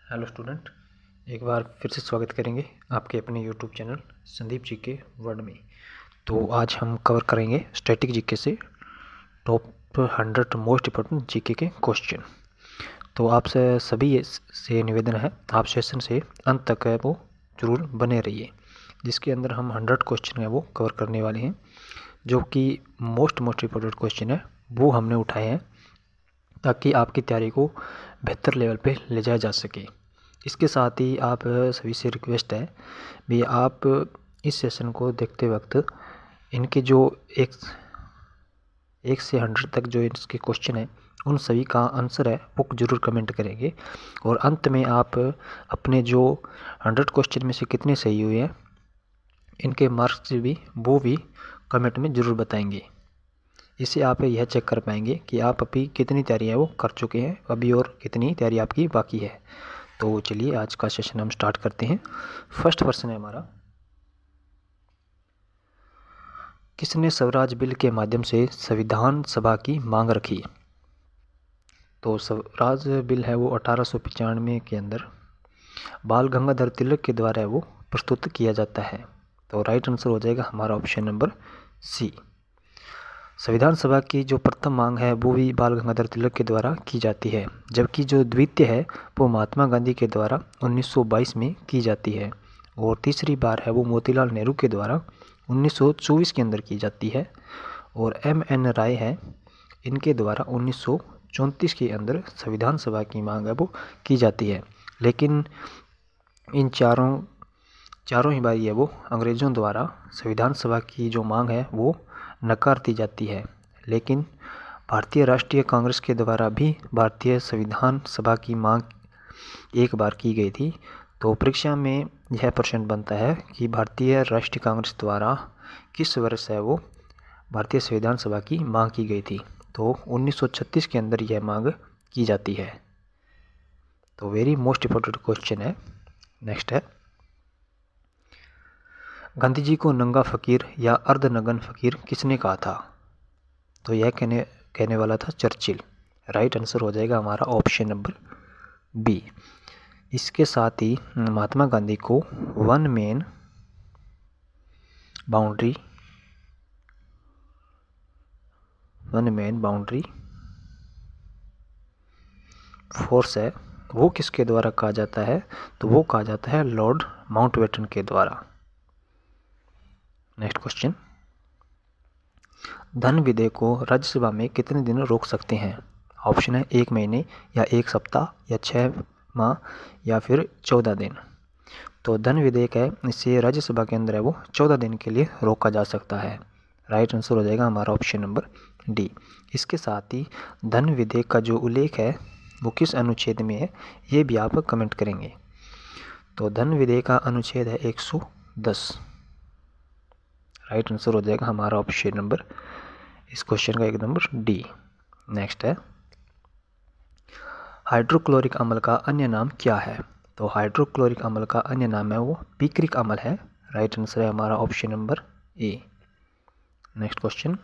Hello student, एक बार फिर से स्वागत करेंगे आपके अपने यूट्यूब चैनल संदीप जी के वर्ड में। तो आज हम कवर करेंगे स्टैटिक जीके से टॉप 100 मोस्ट इम्पोर्टेंट जीके के क्वेश्चन। तो आपसे सभी से निवेदन है, आप सेशन से अंत तक है वो ज़रूर बने रहिए, जिसके अंदर हम 100 क्वेश्चन है वो कवर करने वाले हैं, जो कि मोस्ट इम्पोर्टेंट क्वेश्चन है वो हमने उठाए हैं ताकि आपकी तैयारी को बेहतर लेवल पे ले जाया जा सके। इसके साथ ही आप सभी से रिक्वेस्ट है भी आप इस सेशन को देखते वक्त इनके जो एक से 100 तक जो इसके क्वेश्चन है उन सभी का आंसर है वो ज़रूर कमेंट करेंगे, और अंत में आप अपने जो 100 क्वेश्चन में से कितने सही हुए हैं इनके मार्क्स भी वो भी कमेंट में ज़रूर बताएंगे। इससे आप यह चेक कर पाएंगे कि आप अभी कितनी तैयारी है वो कर चुके हैं अभी और कितनी तैयारी आपकी बाकी है। तो चलिए आज का सेशन हम स्टार्ट करते हैं। फर्स्ट क्वेश्चन है हमारा, किसने स्वराज बिल के माध्यम से संविधान सभा की मांग रखी? तो स्वराज बिल है वो 1895 के अंदर बाल गंगाधर तिलक के द्वारा है वो प्रस्तुत किया जाता है। तो राइट आंसर हो जाएगा हमारा ऑप्शन नंबर सी। संविधान सभा की जो प्रथम मांग है वो भी बाल गंगाधर तिलक के द्वारा की जाती है, जबकि जो द्वितीय है वो महात्मा गांधी के द्वारा 1922 में की जाती है, और तीसरी बार है वो मोतीलाल नेहरू के द्वारा 1924 के अंदर की जाती है, और M.N. राय है इनके द्वारा 1934 के अंदर संविधान सभा की मांग है वो की जाती है। लेकिन इन चारों ही बार ये वो अंग्रेज़ों द्वारा संविधान सभा की जो मांग है वो नकार दी जाती है। लेकिन भारतीय राष्ट्रीय कांग्रेस के द्वारा भी भारतीय संविधान सभा की मांग एक बार की गई थी। तो परीक्षा में यह प्रश्न बनता है कि भारतीय राष्ट्रीय कांग्रेस द्वारा किस वर्ष है वो भारतीय संविधान सभा की मांग की गई थी? तो 1936 के अंदर यह मांग की जाती है। तो वेरी मोस्ट इम्पोर्टेंट क्वेश्चन है। नेक्स्ट है, गांधी जी को नंगा फकीर या अर्धनग्न फकीर किसने कहा था? तो यह कहने वाला था चर्चिल। राइट आंसर हो जाएगा हमारा ऑप्शन नंबर बी। इसके साथ ही महात्मा गांधी को वन मैन बाउंड्री फोर्स है वो किसके द्वारा कहा जाता है? तो वो कहा जाता है लॉर्ड माउंटबेटन के द्वारा। नेक्स्ट क्वेश्चन, धन विधेयक को राज्यसभा में कितने दिन रोक सकते हैं? ऑप्शन है 1 महीने या 1 सप्ताह या 6 माह या फिर 14 दिन। तो धन विधेयक है इसे राज्यसभा के अंदर है वो 14 दिन के लिए रोका जा सकता है। राइट आंसर हो जाएगा हमारा ऑप्शन नंबर डी। इसके साथ ही धन विधेयक का जो उल्लेख है वो किस अनुच्छेद में है ये भी आप कमेंट करेंगे। तो धन विधेयक का अनुच्छेद है 110। राइट आंसर हो जाएगा हमारा ऑप्शन नंबर इस क्वेश्चन का 1 नंबर डी। नेक्स्ट है, हाइड्रोक्लोरिक अम्ल का अन्य नाम क्या है? तो हाइड्रोक्लोरिक अम्ल का अन्य नाम है वो पिक्रिक अम्ल है। राइट आंसर है हमारा option number A. Next question,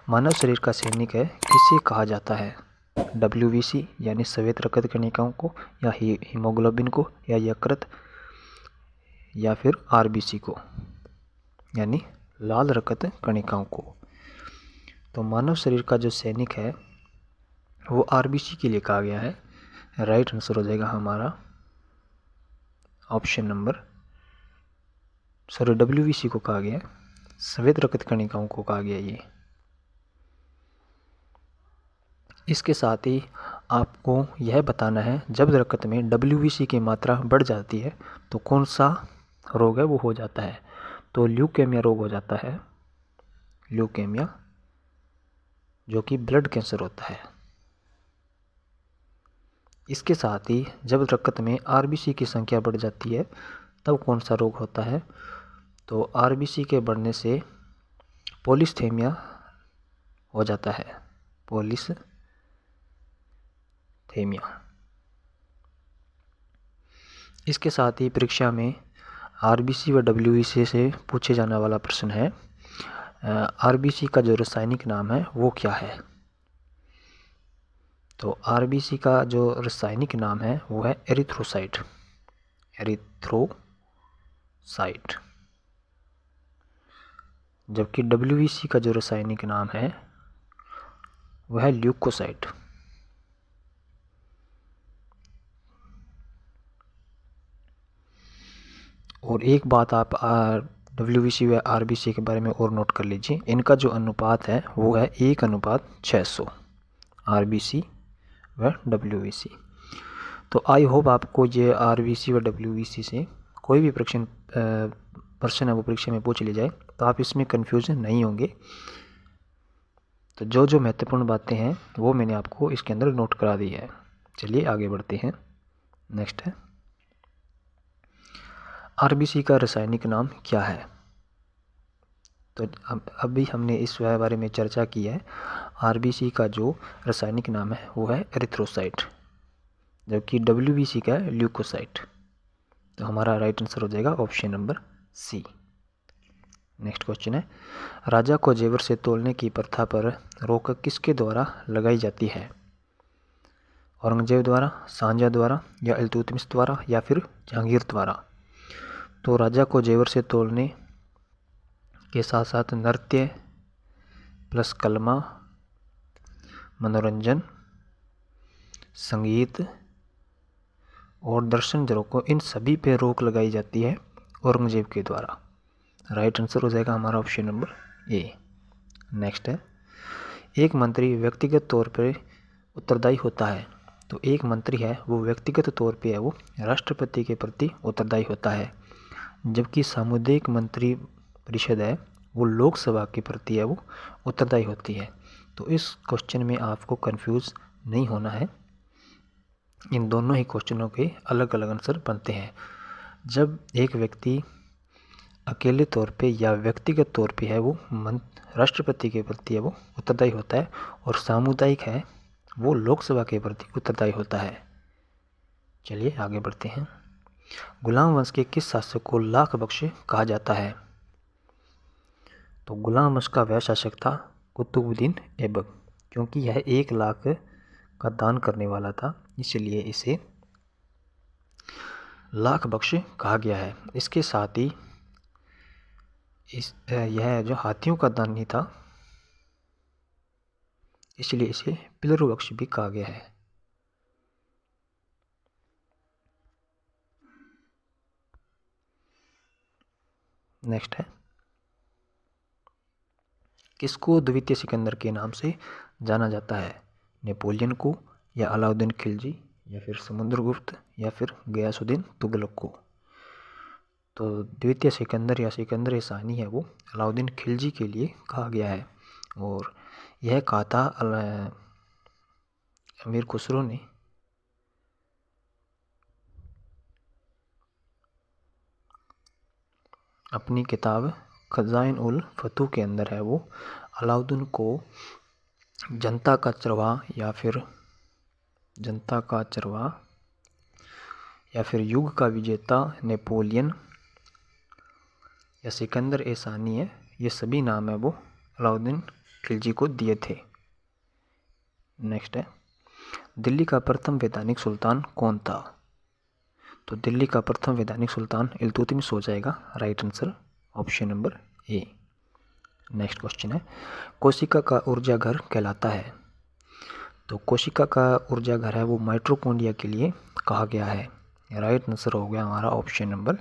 मानव शरीर का सैनिक है किसे कहा जाता है? WBC यानी श्वेत रक्त कणिकाओं को, या हीमोग्लोबिन को, या यकृत, या फिर RBC को यानी लाल रक्त कणिकाओं को। तो मानव शरीर का जो सैनिक है वो RBC के लिए कहा गया है। राइट आंसर हो जाएगा हमारा ऑप्शन नंबर WBC को कहा गया है, श्वेत रक्त कणिकाओं को कहा गया ये। इसके साथ ही आपको यह बताना है जब रक्त में WBC की मात्रा बढ़ जाती है तो कौन सा रोग है वो हो जाता है? तो ल्यूकेमिया रोग हो जाता है, ल्यूकेमिया जो कि ब्लड कैंसर होता है। इसके साथ ही जब रक्त में RBC की संख्या बढ़ जाती है तब कौन सा रोग होता है? तो RBC के बढ़ने से पॉलीस्थीमिया हो जाता है, पॉलीस्थीमिया। इसके साथ ही परीक्षा में RBC व WBC से पूछे जाने वाला प्रश्न है, RBC का जो रासायनिक नाम है वो क्या है? तो तो आरबीसी का जो रासायनिक नाम है वो है एरिथ्रोसाइट, एरिथ्रोसाइट। जबकि डब्ल्यूबीसी का जो रासायनिक नाम है वह है ल्यूकोसाइट। और एक बात आप डब्ल्यूबीसी व आरबीसी के बारे में और नोट कर लीजिए, इनका जो अनुपात है वो है 1:600, आरबीसी व डब्ल्यूबीसी। तो आई होप आपको ये आरबीसी व डब्ल्यूबीसी से कोई भी प्रश्न है वो परीक्षा में पूछ ली जाए तो आप इसमें कन्फ्यूजन नहीं होंगे। तो जो जो महत्वपूर्ण बातें हैं वो मैंने आपको इसके अंदर नोट करा दी है। चलिए आगे बढ़ते हैं। नेक्स्ट है आरबीसी का रासायनिक नाम क्या है। तो अभी हमने इस बारे में चर्चा की है। आरबीसी का जो रासायनिक नाम है वो है एरिथ्रोसाइट, जबकि डब्ल्यूबीसी का है ल्यूकोसाइट। तो हमारा राइट आंसर हो जाएगा option number C. Next question है राजा को जेवर से तोलने की प्रथा पर रोक किसके द्वारा लगाई जाती है। औरंगजेब द्वारा, शाहजहां द्वारा, या इल्तुतमिश द्वारा, या फिर जहांगीर द्वारा। तो राजा को जेवर से तोलने के साथ साथ नृत्य प्लस कलमा, मनोरंजन, संगीत और दर्शन को इन सभी पे रोक लगाई जाती है औरंगजेब के द्वारा। राइट आंसर हो जाएगा हमारा ऑप्शन नंबर ए। नेक्स्ट है एक मंत्री व्यक्तिगत तौर पर उत्तरदायी होता है। तो एक मंत्री है वो व्यक्तिगत तौर पे है वो राष्ट्रपति के प्रति उत्तरदायी होता है, जबकि सामुदायिक मंत्री परिषद है वो लोकसभा के प्रति है वो उत्तरदायी होती है। तो इस क्वेश्चन में आपको कंफ्यूज नहीं होना है, इन दोनों ही क्वेश्चनों के अलग अलग आंसर बनते हैं। जब एक व्यक्ति अकेले तौर पे या व्यक्तिगत तौर पे है वो राष्ट्रपति के प्रति है वो उत्तरदायी होता है, और सामुदायिक है वो लोकसभा के प्रति उत्तरदायी होता है। चलिए आगे बढ़ते हैं। गुलाम वंश के किस शासक को लाख बख्श कहा जाता है। तो गुलाम वंश का वह शासक था कुतुबुद्दीन ऐबक, क्योंकि यह 1 लाख का दान करने वाला था, इसलिए इसे लाख बख्श कहा गया है। इसके साथ ही यह जो हाथियों का दानी था इसलिए इसे पिलरू बख्श भी कहा गया है। नेक्स्ट है किसको द्वितीय सिकंदर के नाम से जाना जाता है। नेपोलियन को, या अलाउद्दीन खिलजी, या फिर समुद्रगुप्त, या फिर गयासुद्दीन तुगलक को। तो द्वितीय सिकंदर या सिकंदर सानी है वो अलाउद्दीन खिलजी के लिए कहा गया है, और यह कहा था अमीर खुसरो ने अपनी किताब खजाइन उल फतूह के अंदर है वो अलाउद्दीन को जनता का चरवाहा या फिर युग का विजेता नेपोलियन या सिकंदर सानी है, ये सभी नाम है वो अलाउद्दीन खिलजी को दिए थे। नेक्स्ट है दिल्ली का प्रथम वैधानिक सुल्तान कौन था। तो दिल्ली का प्रथम वैधानिक सुल्तान इल्तुतमिश हो जाएगा। Right answer option number A. Next question है कोशिका का ऊर्जा घर कहलाता है। तो कोशिका का ऊर्जा घर है वो माइटोकॉन्ड्रिया के लिए कहा गया है। राइट आंसर हो गया हमारा ऑप्शन नंबर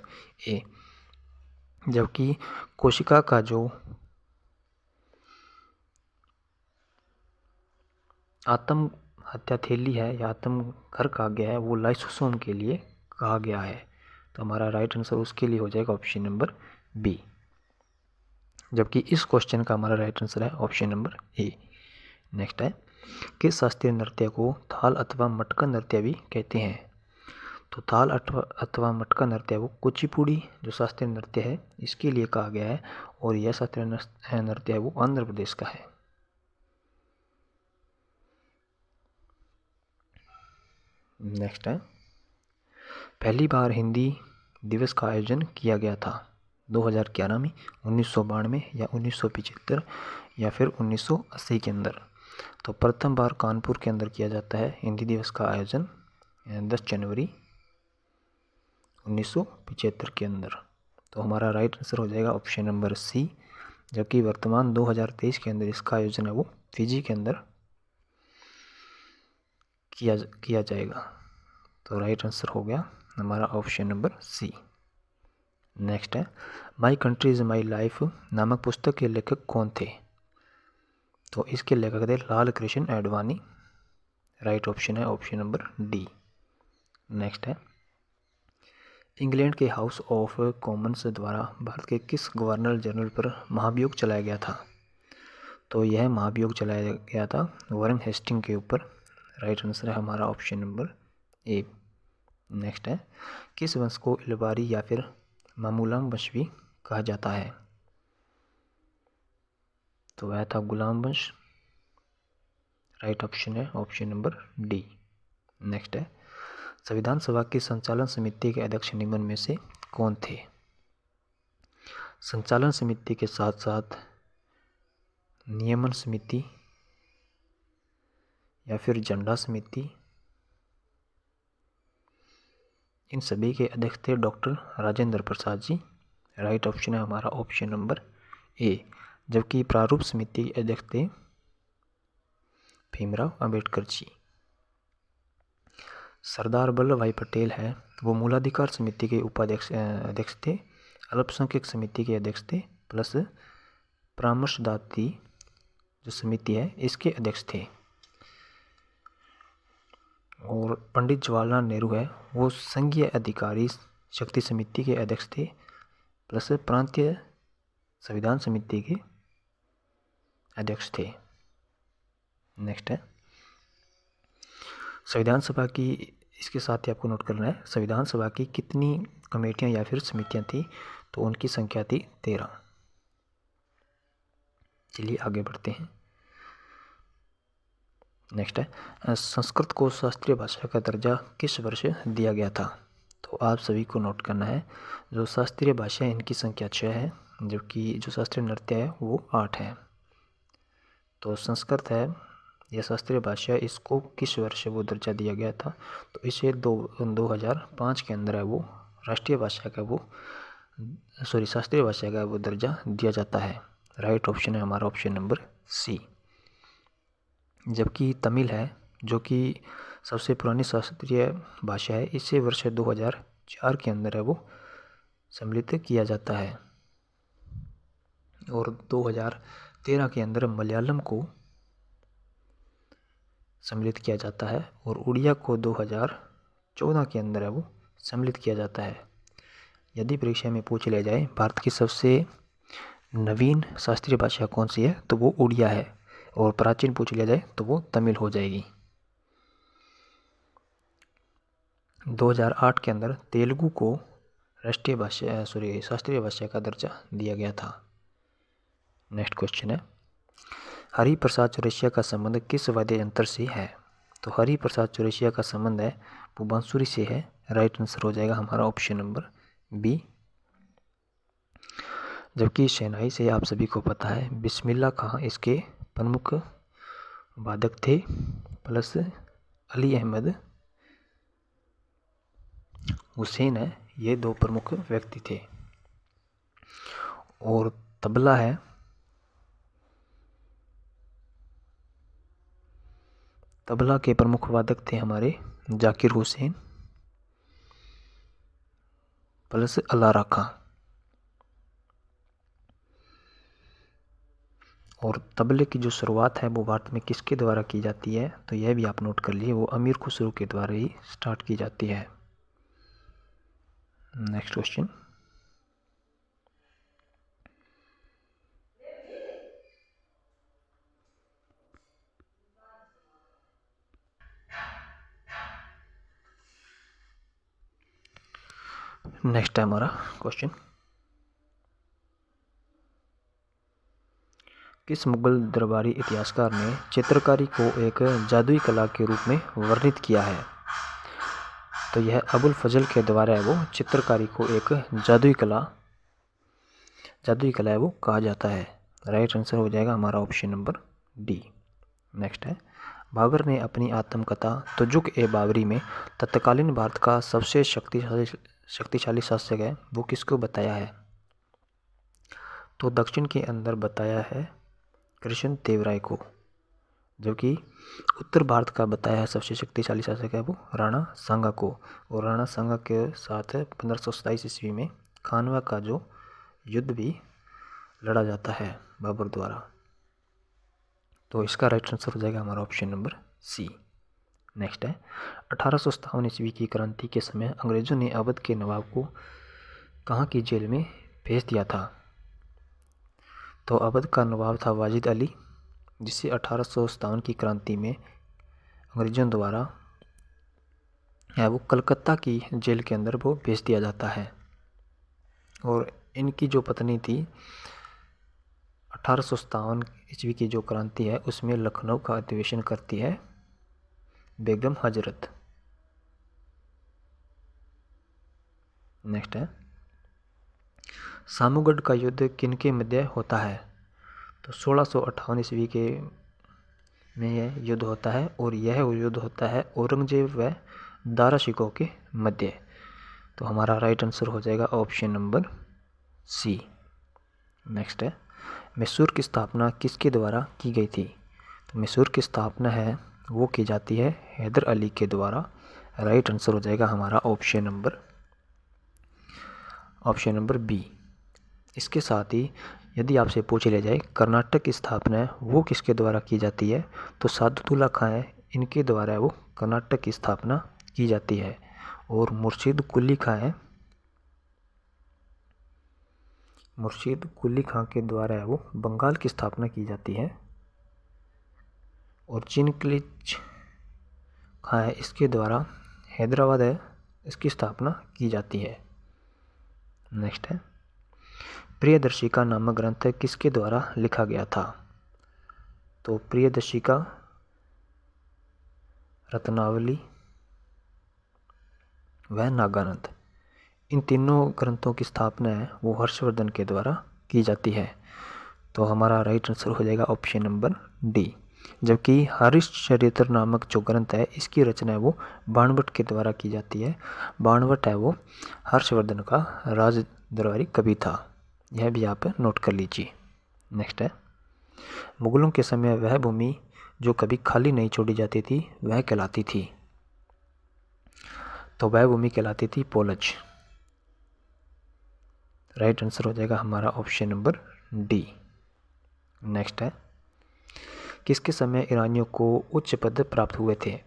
ए। जबकि कोशिका का जो आत्म हत्या थैली है या आत्म घर कहा गया है वो लाइसोसोम के लिए कहा गया है। तो हमारा राइट आंसर उसके लिए हो जाएगा ऑप्शन नंबर बी। जबकि इस क्वेश्चन का हमारा राइट आंसर है ऑप्शन नंबर ए। नेक्स्ट है किस शास्त्रीय नृत्य को थाल अथवा मटका नृत्य भी कहते हैं। तो थाल अथवा मटका नृत्य वो कुचिपुड़ी जो शास्त्रीय नृत्य है इसके लिए कहा गया है, और यह शास्त्रीय नृत्य है वो आंध्र प्रदेश का है। नेक्स्ट है पहली बार हिंदी दिवस का आयोजन किया गया था 2011 में, 1992 या 1975 या फिर 1980 के अंदर। तो प्रथम बार कानपुर के अंदर किया जाता है हिंदी दिवस का आयोजन 10 जनवरी 1975 के अंदर। तो हमारा राइट आंसर हो जाएगा ऑप्शन नंबर सी, जबकि वर्तमान 2023 के अंदर इसका आयोजन है वो फिजी के अंदर किया जाएगा। तो राइट आंसर हो गया हमारा ऑप्शन नंबर सी। नेक्स्ट है my country is my life नामक पुस्तक के लेखक कौन थे? तो इसके लेखक थे लाल कृष्ण आडवाणी। राइट ऑप्शन है ऑप्शन नंबर डी। नेक्स्ट है इंग्लैंड के हाउस ऑफ कॉमन्स द्वारा भारत के किस गवर्नर जनरल पर महाभियोग चलाया गया था? तो यह महाभियोग चलाया गया था वॉरेन हेस्टिंग के ऊपर। राइट आंसर है हमारा ऑप्शन नंबर ए। नेक्स्ट है किस वंश को इलबारी या फिर मामूलाम वंश भी कहा जाता है? तो वह था गुलाम वंश। राइट ऑप्शन है ऑप्शन नंबर डी। नेक्स्ट है संविधान सभा की संचालन समिति के अध्यक्ष निम्न में से कौन थे? संचालन समिति के साथ साथ नियमन समिति या फिर झंडा समिति, इन सभी के अध्यक्ष थे doctor Rajendra Prasad ji. Right option है हमारा ऑप्शन नंबर ए, जबकि प्रारूप समिति के अध्यक्ष थे भीमराव अंबेडकर जी। सरदार वल्लभ भाई पटेल है वो मूलाधिकार समिति के अध्यक्ष थे, अल्पसंख्यक समिति के अध्यक्ष थे, प्लस परामर्शदात्री जो समिति है इसके अध्यक्ष थे। और पंडित जवाहरलाल नेहरू है वो संघीय अधिकारी शक्ति समिति के अध्यक्ष थे, प्लस प्रांतीय संविधान समिति के अध्यक्ष थे। नेक्स्ट है संविधान सभा की, इसके साथ ही आपको नोट करना है संविधान सभा की कितनी कमेटियां या फिर समितियां थी? तो उनकी संख्या थी 13। चलिए आगे बढ़ते हैं। नेक्स्ट है संस्कृत को शास्त्रीय भाषा का दर्जा किस वर्ष दिया गया था? तो आप सभी को नोट करना है जो शास्त्रीय भाषा है इनकी संख्या 6 है, जबकि जो शास्त्रीय नृत्य है वो 8 है। तो संस्कृत है यह शास्त्रीय भाषा, इसको किस वर्ष वो दर्जा दिया गया था? तो इसे 2005 के अंदर है वो राष्ट्रीय भाषा का वो शास्त्रीय भाषा का वो दर्जा दिया जाता है। राइट ऑप्शन है हमारा ऑप्शन नंबर सी। जबकि तमिल है जो कि सबसे पुरानी शास्त्रीय भाषा है, इसे वर्ष 2004 के अंदर है वो सम्मिलित किया जाता है। और 2013 के अंदर मलयालम को सम्मिलित किया जाता है, और उड़िया को 2014 के अंदर है वो सम्मिलित किया जाता है। यदि परीक्षा में पूछ लिया जाए भारत की सबसे नवीन शास्त्रीय भाषा कौन सी है, तो वो उड़िया है, और प्राचीन पूछ लिया जाए तो वो तमिल हो जाएगी। 2008 के अंदर तेलुगु को शास्त्रीय भाषा का दर्जा दिया गया था। नेक्स्ट क्वेश्चन है हरिप्रसाद चौरसिया का संबंध किस वाद्य यंत्र से है? तो हरिप्रसाद चौरसिया का संबंध है वो बांसुरी से है। राइट आंसर हो जाएगा हमारा ऑप्शन नंबर बी। जबकि शहनाई से आप सभी को पता है बिस्मिल्लाह खां इसके प्रमुख वादक थे, प्लस अली अहमद हुसैन है ये 2 प्रमुख व्यक्ति थे। और तबला है तबला के प्रमुख वादक थे हमारे जाकिर हुसैन प्लस अलारा खां। और तबले की जो शुरुआत है वो भारत में किसके द्वारा की जाती है? तो यह भी आप नोट कर लिए वो अमीर खुसरो के द्वारा ही स्टार्ट की जाती है। नेक्स्ट क्वेश्चन नेक्स्ट है हमारा क्वेश्चन किस मुगल दरबारी इतिहासकार ने चित्रकारी को एक जादुई कला के रूप में वर्णित किया है? तो यह अबुल फजल के द्वारा है वो चित्रकारी को एक जादुई कला है वो कहा जाता है। राइट आंसर हो जाएगा हमारा ऑप्शन नंबर डी। नेक्स्ट है, बाबर ने अपनी आत्मकथा तुजुक ए बाबरी में तत्कालीन भारत का सबसे शक्तिशाली शासक है वो किसको बताया है? तो दक्षिण के अंदर बताया है कृष्ण देव राय को, जबकि उत्तर भारत का बताया है सबसे शक्तिशाली शासक है वो राणा सांगा को। और राणा सांगा के साथ 1527 ईस्वी में खानवा का जो युद्ध भी लड़ा जाता है बाबर द्वारा। तो इसका राइट आंसर हो जाएगा हमारा ऑप्शन नंबर सी। नेक्स्ट है, 1857 ईस्वी की क्रांति के समय अंग्रेजों ने अवध के नवाब को कहाँ की जेल में भेज दिया था? तो अवध का नवाब था वाजिद अली, जिसे 1857 की क्रांति में अंग्रेजों द्वारा वो कलकत्ता की जेल के अंदर वो भेज दिया जाता है। और इनकी जो पत्नी थी 1857 ईस्वी की जो क्रांति है उसमें लखनऊ का अधिवेशन करती है बेगम हजरत। नेक्स्ट है, सामूगढ़ का युद्ध किनके मध्य होता है? तो 1658 ईस्वी के में यह युद्ध होता है और यह युद्ध होता है औरंगजेब व दारा शिकोह के मध्य। तो हमारा राइट आंसर हो जाएगा ऑप्शन नंबर सी। नेक्स्ट है, मैसूर की स्थापना किसके द्वारा की गई थी? तो मैसूर की स्थापना है वो की जाती है हैदर अली के द्वारा। राइट आंसर हो जाएगा हमारा ऑप्शन नंबर बी। इसके साथ ही यदि आपसे पूछ लिया जाए कर्नाटक की स्थापना है वो किसके द्वारा की जाती है? तो सादुल्ला खां है, इनके द्वारा वो कर्नाटक की स्थापना की जाती है। और मुर्शीद कुली खां है, मुर्शीद कुली खां के द्वारा वो बंगाल की स्थापना की जाती है। और चिनक्लिच खां है, इसके द्वारा हैदराबाद है इसकी स्थापना की जाती है। नेक्स्ट है, प्रियदर्शिका नामक ग्रंथ किसके द्वारा लिखा गया था? तो प्रियदर्शिका, रत्नावली व नागानंद, इन तीनों ग्रंथों की स्थापना है वो हर्षवर्धन के द्वारा की जाती है। तो हमारा राइट आंसर हो जाएगा ऑप्शन नंबर डी। जबकि हरिश्चरित्र नामक जो ग्रंथ है इसकी रचना है वो बाणभट्ट के द्वारा की जाती है। बाणभट्ट है वो हर्षवर्धन का राज दरबारी कवि था, यह भी आप नोट कर लीजिए। नेक्स्ट है, मुगलों के समय वह भूमि जो कभी खाली नहीं छोड़ी जाती थी वह कहलाती थी? तो वह भूमि कहलाती थी पोलज। राइट आंसर हो जाएगा हमारा ऑप्शन नंबर डी। नेक्स्ट है, किसके समय ईरानियों को उच्च पद प्राप्त हुए थे?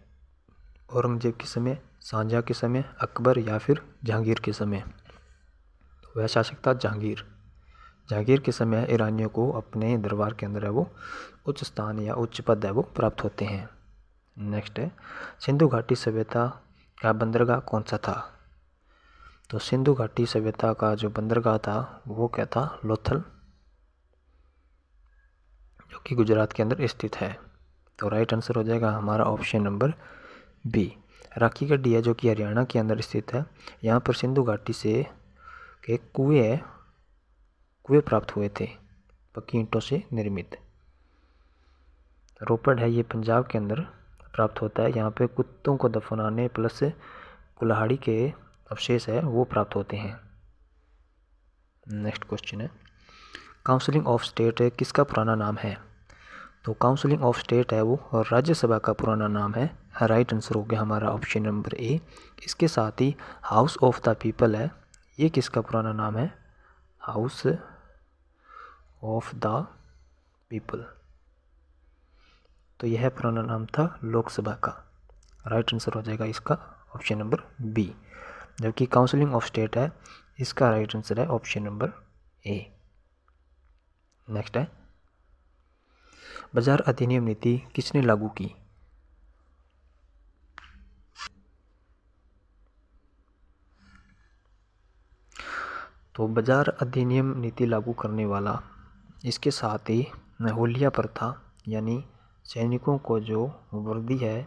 औरंगजेब के समय, शाहजहां के समय, अकबर या फिर जहांगीर के समय? वह शासक था जहांगीर। जहांगीर के समय ईरानियों को अपने दरबार के अंदर है वो उच्च स्थान या उच्च पद है वो प्राप्त होते हैं। नेक्स्ट है, सिंधु घाटी सभ्यता का बंदरगाह कौन सा था? तो सिंधु घाटी सभ्यता का जो बंदरगाह था वो क्या था? लोथल, जो कि गुजरात के अंदर स्थित है। तो राइट आंसर हो जाएगा हमारा option number B. Rakhi Garhi है जो कि हरियाणा के अंदर स्थित है। यहाँ पर सिंधु घाटी से के कुएं प्राप्त हुए थे पक्की ईंटों से निर्मित। रोपड़ है ये पंजाब के अंदर प्राप्त होता है। यहाँ पे कुत्तों को दफनाने प्लस कुल्हाड़ी के अवशेष है वो प्राप्त होते हैं। नेक्स्ट क्वेश्चन है, काउंसिलिंग ऑफ स्टेट किसका पुराना नाम है? तो काउंसिलिंग ऑफ स्टेट है वो और राज्यसभा का पुराना नाम है। राइट आंसर हो गया हमारा ऑप्शन नंबर ए। इसके साथ ही हाउस ऑफ द पीपल है, ये किसका पुराना नाम है? हाउस ऑफ द पीपल, तो यह पुराना नाम था लोकसभा का। राइट आंसर हो जाएगा इसका ऑप्शन नंबर बी। जबकि काउंसिलिंग ऑफ स्टेट है इसका राइट आंसर है ऑप्शन नंबर ए। नेक्स्ट है, बाजार अधिनियम नीति किसने लागू की? तो बाजार अधिनियम नीति लागू करने वाला, इसके साथ ही होलिया प्रथा यानी सैनिकों को जो वर्दी है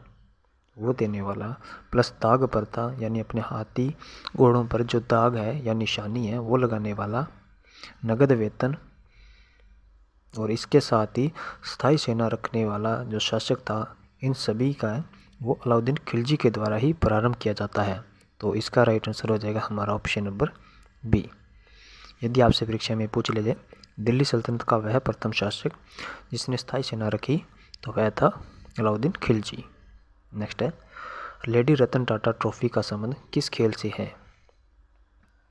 वो देने वाला, प्लस दाग प्रथा यानी अपने हाथी घोड़ों पर जो दाग है या निशानी है वो लगाने वाला, नगद वेतन और इसके साथ ही स्थायी सेना रखने वाला जो शासक था, इन सभी का वो अलाउद्दीन खिलजी के द्वारा ही प्रारंभ किया जाता है। तो इसका राइट आंसर हो जाएगा हमारा ऑप्शन नंबर बी। यदि आपसे परीक्षा में पूछ ले जाए दिल्ली सल्तनत का वह प्रथम शासक जिसने स्थायी सेना रखी, तो वह था अलाउद्दीन खिलजी। नेक्स्ट है, लेडी रतन टाटा ट्रॉफी का संबंध किस खेल से है?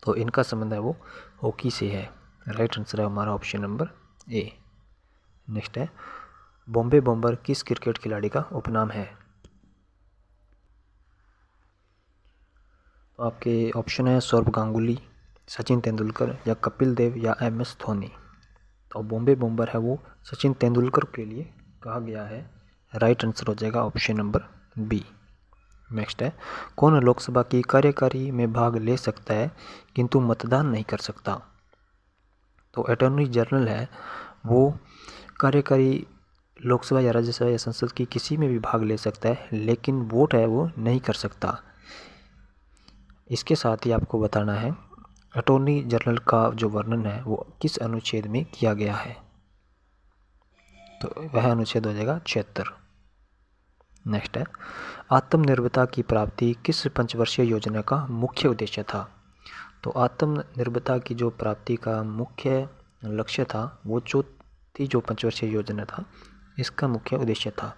तो इनका संबंध है वो हॉकी से है। राइट आंसर है हमारा ऑप्शन नंबर ए। नेक्स्ट है, बॉम्बे बॉम्बर किस क्रिकेट खिलाड़ी का उपनाम है? तो आपके ऑप्शन है सौरभ गांगुली, सचिन तेंदुलकर या कपिल देव या MS धोनी। तो बॉम्बे बॉम्बर है वो सचिन तेंदुलकर के लिए कहा गया है। राइट आंसर हो जाएगा ऑप्शन नंबर बी। नेक्स्ट है, कौन लोकसभा की कार्यकारी में भाग ले सकता है किंतु मतदान नहीं कर सकता? तो अटॉर्नी जनरल है वो कार्यकारी लोकसभा या राज्यसभा या संसद की किसी में भी भाग ले सकता है, लेकिन वोट है वो नहीं कर सकता। इसके साथ ही आपको बताना है अटॉर्नी जनरल का जो वर्णन है वो किस अनुच्छेद में किया गया है? तो वह अनुच्छेद हो जाएगा 76। नेक्स्ट है, आत्मनिर्भरता की प्राप्ति किस पंचवर्षीय योजना का मुख्य उद्देश्य था? तो आत्मनिर्भरता की जो प्राप्ति का मुख्य लक्ष्य था वो चौथी जो पंचवर्षीय योजना था इसका मुख्य उद्देश्य था,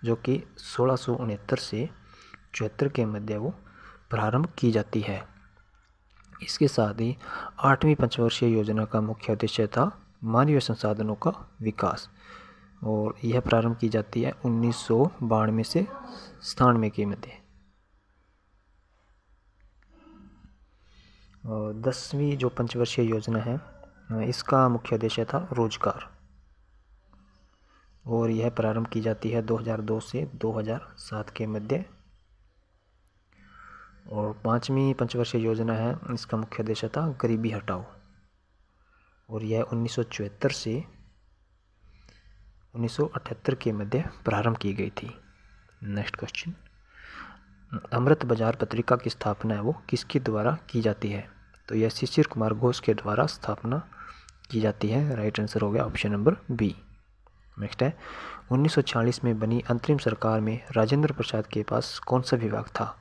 जो कि 1669 से 74 के मध्य वो प्रारंभ की जाती है। इसके साथ ही 8वीं पंचवर्षीय योजना का मुख्य उद्देश्य था मानवीय संसाधनों का विकास, और यह प्रारंभ की जाती है 1992 से 97 के मध्य। और 10वीं जो पंचवर्षीय योजना है इसका मुख्य उद्देश्य था रोजगार, और यह प्रारंभ की जाती है 2002 से 2007 के मध्य। और 5वीं पंचवर्षीय योजना है इसका मुख्य उद्देश्य था गरीबी हटाओ, और यह 1974 से 1978 के मध्य प्रारंभ की गई थी। नेक्स्ट क्वेश्चन, अमृत बाजार पत्रिका की स्थापना है वो किसके द्वारा की जाती है? तो यह शिशिर कुमार घोष के द्वारा स्थापना की जाती है। राइट आंसर हो गया ऑप्शन नंबर बी। नेक्स्ट है, 1946 में बनी अंतरिम सरकार में राजेंद्र प्रसाद के पास कौन सा विभाग था?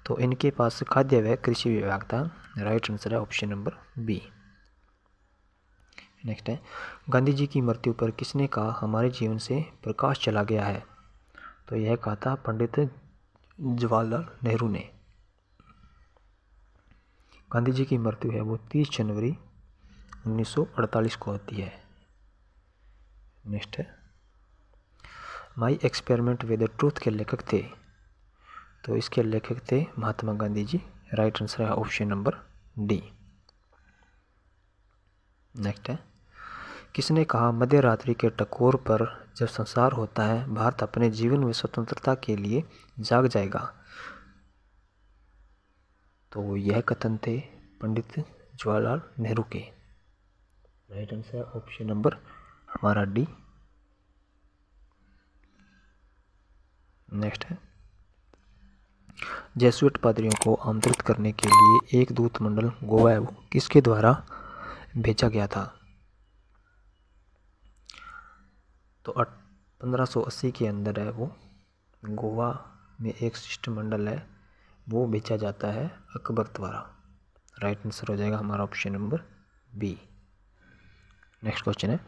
तो इनके पास खाद्य व कृषि विभाग था। राइट आंसर है ऑप्शन नंबर बी। नेक्स्ट है, गांधी जी की मृत्यु पर किसने कहा हमारे जीवन से प्रकाश चला गया है? तो यह कहा था पंडित जवाहरलाल नेहरू ने। गांधी जी की मृत्यु है वो 30 जनवरी 1948 को होती है। नेक्स्ट है, my experiment with the truth के लेखक थे? तो इसके लेखक थे महात्मा गांधी जी। राइट आंसर है ऑप्शन नंबर डी। नेक्स्ट है, किसने कहा मध्य रात्रि के टकोर पर जब संसार होता है भारत अपने जीवन में स्वतंत्रता के लिए जाग जाएगा? तो यह कथन थे पंडित जवाहरलाल नेहरू के। राइट आंसर ऑप्शन नंबर हमारा डी। नेक्स्ट है, जेसुइट पादरियों को आमंत्रित करने के लिए एक दूत मंडल गोवा है वो किसके द्वारा भेजा गया था? तो 1580 के अंदर है वो गोवा में एक शिष्टमंडल है वो भेजा जाता है अकबर द्वारा। राइट आंसर हो जाएगा हमारा option number B. Next question है,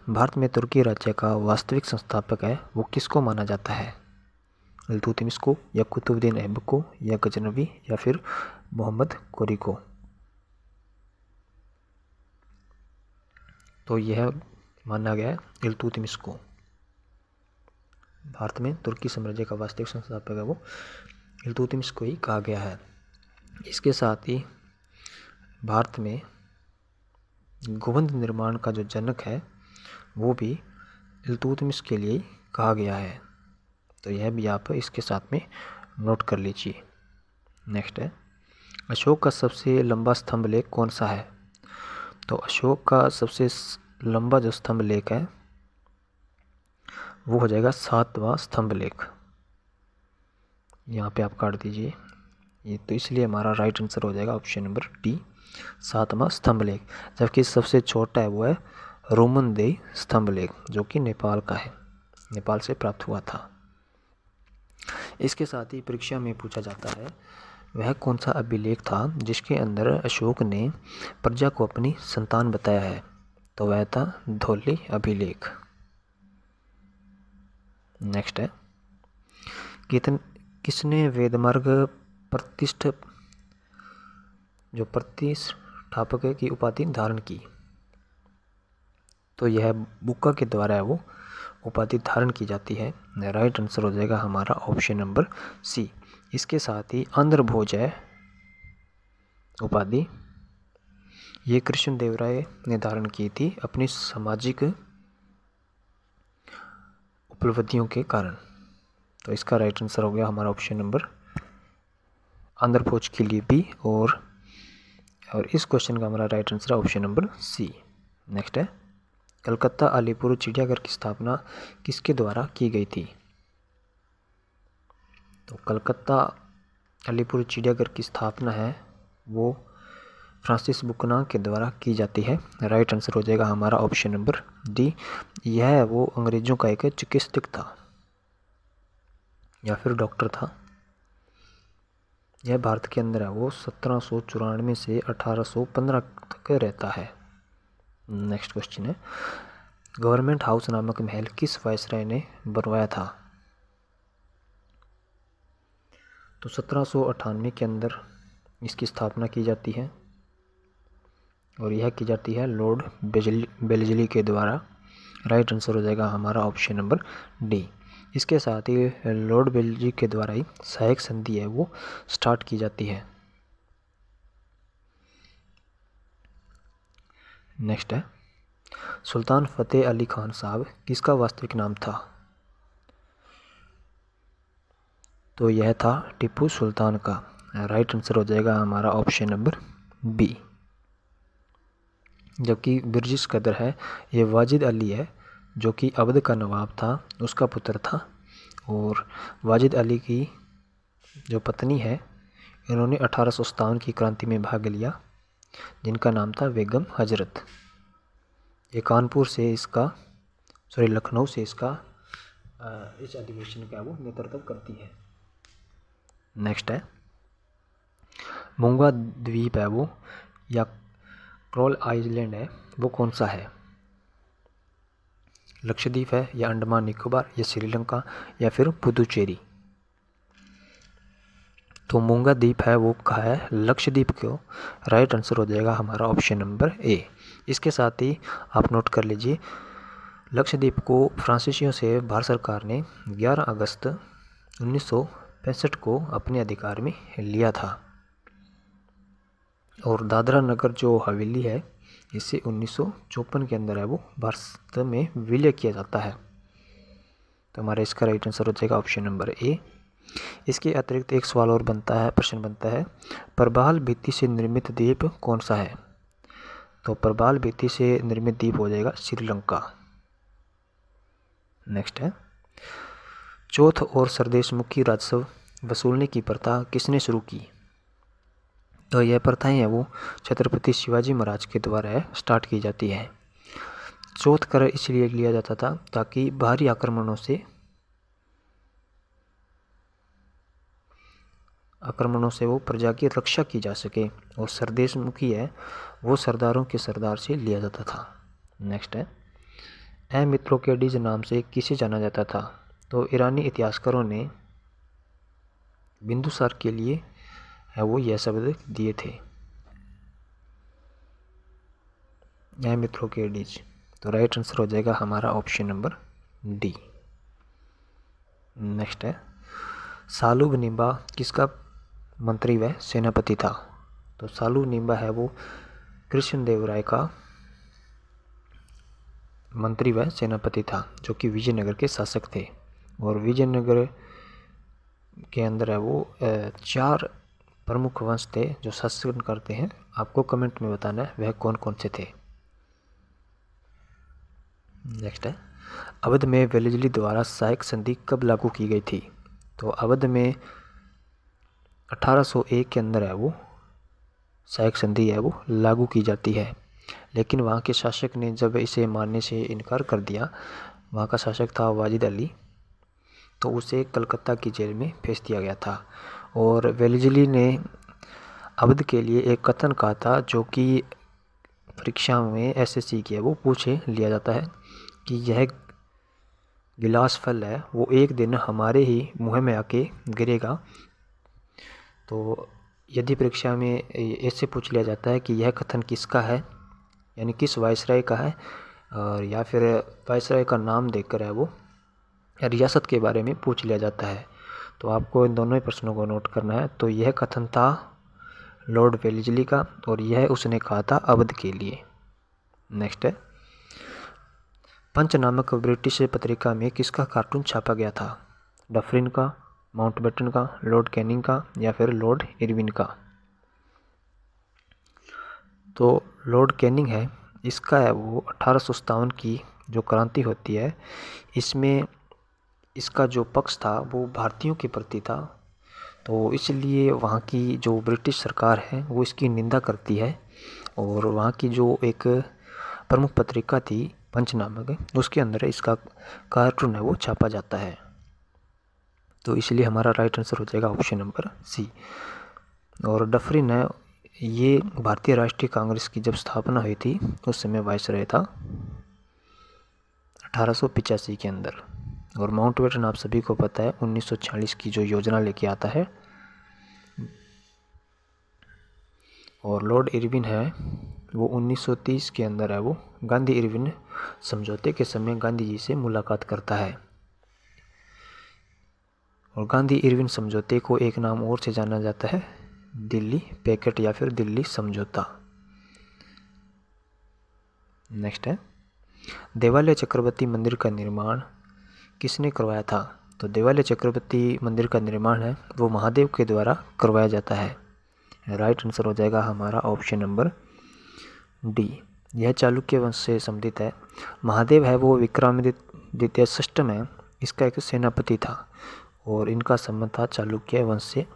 भारत में तुर्की राज्य का वास्तविक संस्थापक है वो किसको माना जाता है? इल्तुतमिश को या कुतुबुद्दीन ऐबक को या गजनवी या फिर मोहम्मद कोरी को? तो यह माना गया है इल्तुतमिश को। भारत में तुर्की साम्राज्य का वास्तविक संस्थापक है वो इल्तुतमिश को ही कहा गया है। इसके साथ ही भारत में गोवंश निर्माण का जो जनक है वो भी इल्तुतमिश के लिए कहा गया है। तो यह भी आप इसके साथ में नोट कर लीजिए। नेक्स्ट है, अशोक का सबसे लंबा स्तंभ लेख कौन सा है? तो अशोक का सबसे लंबा जो स्तंभ लेख है वो हो जाएगा 7वां स्तंभ लेख। यहाँ पे आप काट दीजिए ये, तो इसलिए हमारा राइट आंसर हो जाएगा ऑप्शन नंबर डी 7वां स्तंभ लेख। जबकि सबसे छोटा है वो है रोमन देई स्तंभ लेख, जो कि नेपाल का है, नेपाल से प्राप्त हुआ था। इसके साथ ही परीक्षा में पूछा जाता है वह कौन सा अभिलेख था जिसके अंदर अशोक ने प्रजा को अपनी संतान बताया है, तो वह था धौली अभिलेख। नेक्स्ट है किसने वेदमार्ग प्रतिष्ठापक की उपाधि धारण की, तो यह बुक्का के द्वारा वो उपाधि धारण की जाती है। राइट आंसर हो जाएगा हमारा ऑप्शन नंबर सी। इसके साथ ही आंध्र भोज है उपाधि, ये कृष्ण देव राय ने धारण की थी अपनी सामाजिक उपलब्धियों के कारण। तो इसका राइट आंसर हो गया हमारा ऑप्शन नंबर आंध्र भोज के लिए बी, और इस क्वेश्चन का हमारा राइट आंसर है ऑप्शन नंबर सी। नेक्स्ट है कलकत्ता अलीपुर चिड़ियाघर की स्थापना किसके द्वारा की गई थी, तो कलकत्ता अलीपुर चिड़ियाघर की स्थापना है वो फ्रांसिस बुकना के द्वारा की जाती है। राइट आंसर हो जाएगा हमारा ऑप्शन नंबर डी। यह वो अंग्रेजों का एक चिकित्सक था या फिर डॉक्टर था। यह भारत के अंदर है वो 1794 से 1815 तक रहता है। नेक्स्ट क्वेश्चन है गवर्नमेंट हाउस नामक महल किस वायसराय ने बनवाया था, तो 1798 के अंदर इसकी स्थापना की जाती है और यह की जाती है लॉर्ड बेलेस्ली के द्वारा। राइट आंसर हो जाएगा हमारा ऑप्शन नंबर डी। इसके साथ ही लॉर्ड बेलेस्ली के द्वारा ही सहायक संधि है वो स्टार्ट की जाती है। नेक्स्ट है सुल्तान फतेह अली खान साहब किसका वास्तविक नाम था, तो यह था टीपू सुल्तान का। राइट आंसर हो जाएगा हमारा ऑप्शन नंबर बी। जबकि बिरजिस कदर है ये वाजिद अली है जो कि अवध का नवाब था उसका पुत्र था, और वाजिद अली की जो पत्नी है इन्होंने 1857 की क्रांति में भाग लिया जिनका नाम था बेगम हजरत। ये कानपुर से लखनऊ से इस अधिवेशन का वो नेतृत्व करती है। नेक्स्ट है मूंगा द्वीप है वो या क्रॉल आइलैंड है वो कौन सा है, लक्षद्वीप है या अंडमान निकोबार या श्रीलंका या फिर पुदुचेरी, तो मूंगा द्वीप है वो कहा है लक्षद्वीप को। राइट आंसर हो जाएगा हमारा ऑप्शन नंबर ए। इसके साथ ही आप नोट कर लीजिए लक्षद्वीप को फ्रांसीसियों से भारत सरकार ने 11 अगस्त 1965 को अपने अधिकार में लिया था, और दादरा नगर जो हवेली है इसे 1954 के अंदर है वो भारत में विलय किया जाता है। तो हमारा इसका राइट आंसर हो जाएगा ऑप्शन नंबर ए। इसके अतिरिक्त एक सवाल और प्रश्न बनता है प्रबाल भित्ति से निर्मित द्वीप कौन सा है, तो प्रबाल भित्ति से निर्मित द्वीप हो जाएगा श्रीलंका। नेक्स्ट है चौथ और सरदेशमुखी राजस्व वसूलने की प्रथा किसने शुरू की, तो यह प्रथाएं है वो छत्रपति शिवाजी महाराज के द्वारा स्टार्ट की जाती है। चौथ कर इसलिए लिया जाता था ताकि बाहरी आक्रमणों से वो प्रजा की रक्षा की जा सके, और सरदेशमुखी है वो सरदारों के सरदार से लिया जाता था। नेक्स्ट है मित्रोकेडीज नाम से किसे जाना जाता था, तो ईरानी इतिहासकारों ने बिंदुसार के लिए है वो यह शब्द दिए थे मित्रोकेडीज। तो राइट आंसर हो जाएगा हमारा ऑप्शन नंबर डी। नेक्स्ट है सालुबनिबा किसका मंत्री व सेनापति था, तो सालुबनिबा है वो कृष्णदेवराय का मंत्री व सेनापति था जो कि विजयनगर के शासक थे, और विजयनगर के अंदर है वो 4 प्रमुख वंश थे जो शासन करते हैं। आपको कमेंट में बताना है वह कौन कौन से थे। नेक्स्ट है अवध में वेलेस्ली द्वारा सहायक संधि कब लागू की गई थी, तो अवध में 1801 के अंदर है वो सहायक संधि है वो लागू की जाती है। लेकिन वहाँ के शासक ने जब इसे मानने से इनकार कर दिया, वहाँ का शासक था वाजिद अली, तो उसे कलकत्ता की जेल में भेज दिया गया था। और वेलेज़ली ने अवध के लिए एक कथन कहा था, जो कि परीक्षा में एसएससी की है वो पूछ लिया जाता है कि यह गिलास फल है वो एक दिन हमारे ही मुँह में आके गिरेगा। तो यदि परीक्षा में ऐसे पूछ लिया जाता है कि यह कथन किसका है, यानी किस वायसराय का है, और या फिर वायसराय का नाम देकर है वो, या रियासत के बारे में पूछ लिया जाता है, तो आपको इन दोनों ही प्रश्नों को नोट करना है। तो यह कथन था लॉर्ड वेलेज़ली का, और यह उसने कहा था अवध के लिए। नेक्स्ट है, पंच नामक ब्रिटिश पत्रिका में किसका कार्टून छापा गया था? डफरिन का, माउंटबेटन का, लॉर्ड कैनिंग का, या फिर लॉर्ड इरविन का? तो लॉर्ड कैनिंग है, इसका है वो 1857 की जो क्रांति होती है, इसमें इसका जो पक्ष था वो भारतीयों के प्रति था, तो इसलिए वहाँ की जो ब्रिटिश सरकार है वो इसकी निंदा करती है। और वहाँ की जो एक प्रमुख पत्रिका थी पंच नामक, उसके अंदर इसका कार्टून है वो छापा जाता है। तो इसलिए हमारा राइट आंसर हो जाएगा ऑप्शन नंबर सी। और डफरिन है, ये भारतीय राष्ट्रीय कांग्रेस की जब स्थापना हुई थी उस समय वाइसरॉय था 1885 के अंदर। और माउंटबेटन आप सभी को पता है 1946 की जो योजना लेके आता है। और लॉर्ड इरविन है वो 1930 के अंदर है वो गांधी इरविन समझौते के समय गांधी जी से मुलाकात करता है। और गांधी इरविन समझौते को एक नाम और से जाना जाता है, दिल्ली पैकेट या फिर दिल्ली समझौता। नेक्स्ट है, देवालय चक्रवर्ती मंदिर का निर्माण किसने करवाया था? तो देवालय चक्रवर्ती मंदिर का निर्माण है वो महादेव के द्वारा करवाया जाता है। राइट आंसर हो जाएगा हमारा ऑप्शन नंबर डी। यह चालुक्य वंश से संबंधित है। महादेव है वो विक्रमादित्य षष्ठम है, इसका एक सेनापति था और इनका संबंध था चालुक्य वंश से,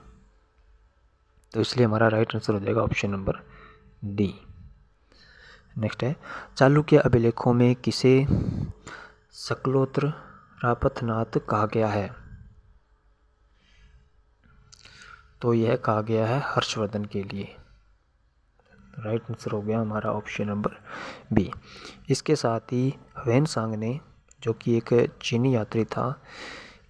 तो इसलिए हमारा राइट आंसर हो जाएगा ऑप्शन नंबर डी। नेक्स्ट है, चालुक्य अभिलेखों में किसे शकलोत्तरापथनाथ कहा गया है? तो यह कहा गया है हर्षवर्धन के लिए। राइट आंसर हो गया हमारा ऑप्शन नंबर बी। इसके साथ ही ह्वेनसांग ने, जो कि एक चीनी यात्री था,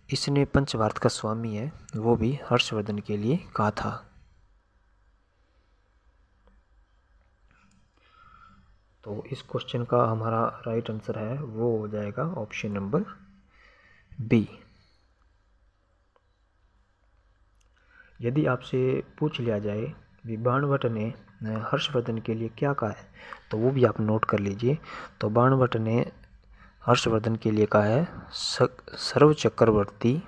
इसने पंच भारत का स्वामी है, वो भी हर्षवर्धन के लिए कहा था। तो इस क्वेश्चन का हमारा राइट आंसर है वो हो जाएगा ऑप्शन नंबर बी। यदि आपसे पूछ लिया जाए कि बाणभट्ट ने हर्षवर्धन के लिए क्या कहा है, तो वो भी आप नोट कर लीजिए। तो बाणभट्ट ने हर्षवर्धन के लिए कहा है सर्व चक्रवर्ती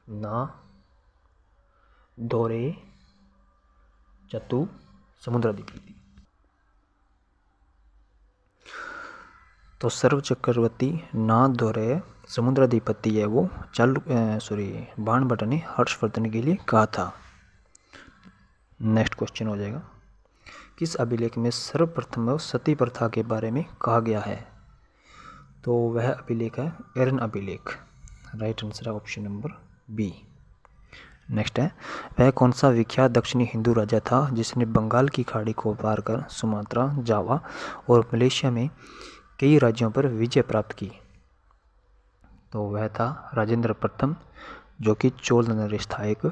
ना दौरे चतु समुद्राधिपति। तो सर्व चक्रवर्ती ना दौरे समुद्राधिपति है वो बाणभट्ट ने हर्षवर्धन के लिए कहा था। नेक्स्ट क्वेश्चन हो जाएगा, किस अभिलेख में सर्वप्रथम सती प्रथा के बारे में कहा गया है? तो वह अभिलेख है एरन अभिलेख। राइट आंसर है ऑप्शन नंबर बी। नेक्स्ट है, वह कौन सा विख्यात दक्षिणी हिंदू राजा था जिसने बंगाल की खाड़ी को पार कर सुमात्रा, जावा और मलेशिया में कई राज्यों पर विजय प्राप्त की? तो वह था राजेंद्र प्रथम, जो कि चोल नरेश था एक।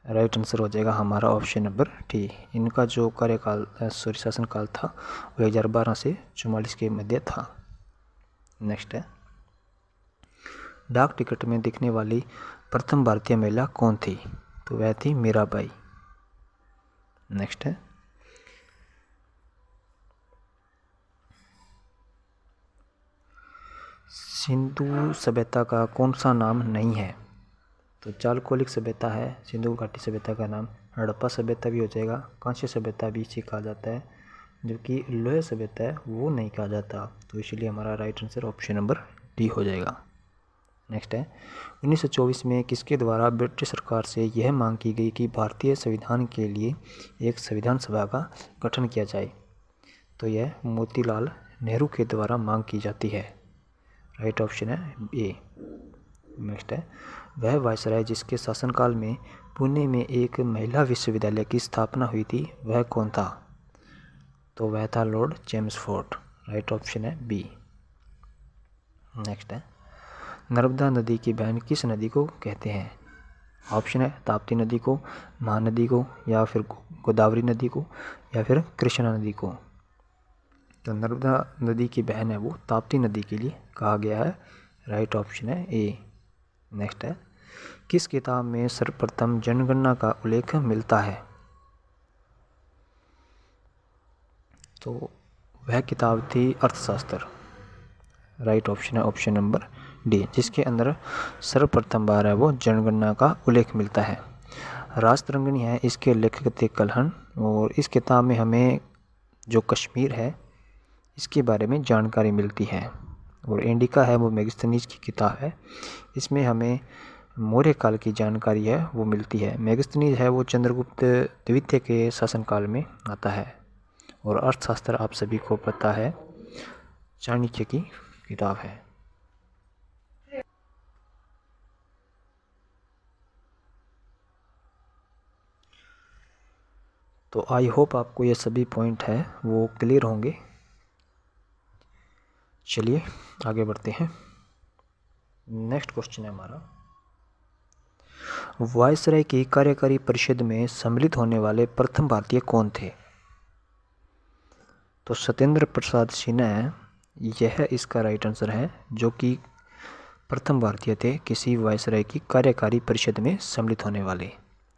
राइट आंसर हो जाएगा हमारा ऑप्शन नंबर डी। इनका जो कार्यकाल शासनकाल था वो 1012 से 44 के मध्य था। नेक्स्ट है, डाक टिकट में दिखने वाली प्रथम भारतीय महिला कौन थी? तो वह थी मीराबाई। नेक्स्ट है, सिंधु सभ्यता का कौन सा नाम नहीं है? तो चालकोलिक सभ्यता है, सिंधु घाटी सभ्यता का नाम हड़प्पा सभ्यता भी हो जाएगा, कांस्य सभ्यता भी इसे कहा जाता है, जबकि लोह सभ्यता है वो नहीं कहा जाता। तो इसलिए हमारा right answer option number D हो जाएगा। नेक्स्ट है 1924 में किसके द्वारा ब्रिटिश सरकार से यह मांग की गई कि भारतीय संविधान के लिए एक संविधान सभा का गठन किया जाए? तो यह मोतीलाल नेहरू के द्वारा मांग की जाती है। राइट ऑप्शन है ए। नेक्स्ट है वह वायसराय जिसके शासनकाल में पुणे में एक महिला विश्वविद्यालय की स्थापना हुई थी वह कौन था? तो वह था लॉर्ड चेम्सफोर्ड। राइट ऑप्शन है बी। नेक्स्ट है नर्मदा नदी की बहन किस नदी को कहते हैं? ऑप्शन है ताप्ती नदी को, महानदी को, या फिर गोदावरी नदी को, या फिर कृष्णा नदी को। तो नर्मदा नदी की बहन है वो ताप्ती नदी के लिए कहा गया है। राइट ऑप्शन है ए। नेक्स्ट है किस किताब में सर्वप्रथम जनगणना का उल्लेख मिलता है? तो वह किताब थी अर्थशास्त्र। राइट ऑप्शन है ऑप्शन नंबर डी, जिसके अंदर सर्वप्रथम बार है वो जनगणना का उल्लेख मिलता है। राष्ट्ररंगिणी है इसके लेखक थे कल्हण, और इस किताब में हमें जो कश्मीर है इसके बारे में जानकारी मिलती है। और इंडिका है वो मेगस्थनीज की किताब है, इसमें हमें मौर्य काल की जानकारी है वो मिलती है। मेगस्थनीज है वो चंद्रगुप्त द्वितीय के शासनकाल में आता है। और अर्थशास्त्र आप सभी को पता है चाणक्य की किताब है। तो आई होप आपको ये सभी पॉइंट है वो क्लियर होंगे। चलिए आगे बढ़ते हैं। नेक्स्ट क्वेश्चन है हमारा, वायसराय की कार्यकारी परिषद में सम्मिलित होने वाले प्रथम भारतीय कौन थे? तो सत्येंद्र प्रसाद सिन्हा यह इसका राइट आंसर है, जो कि प्रथम भारतीय थे किसी वायसराय की कार्यकारी परिषद में सम्मिलित होने वाले।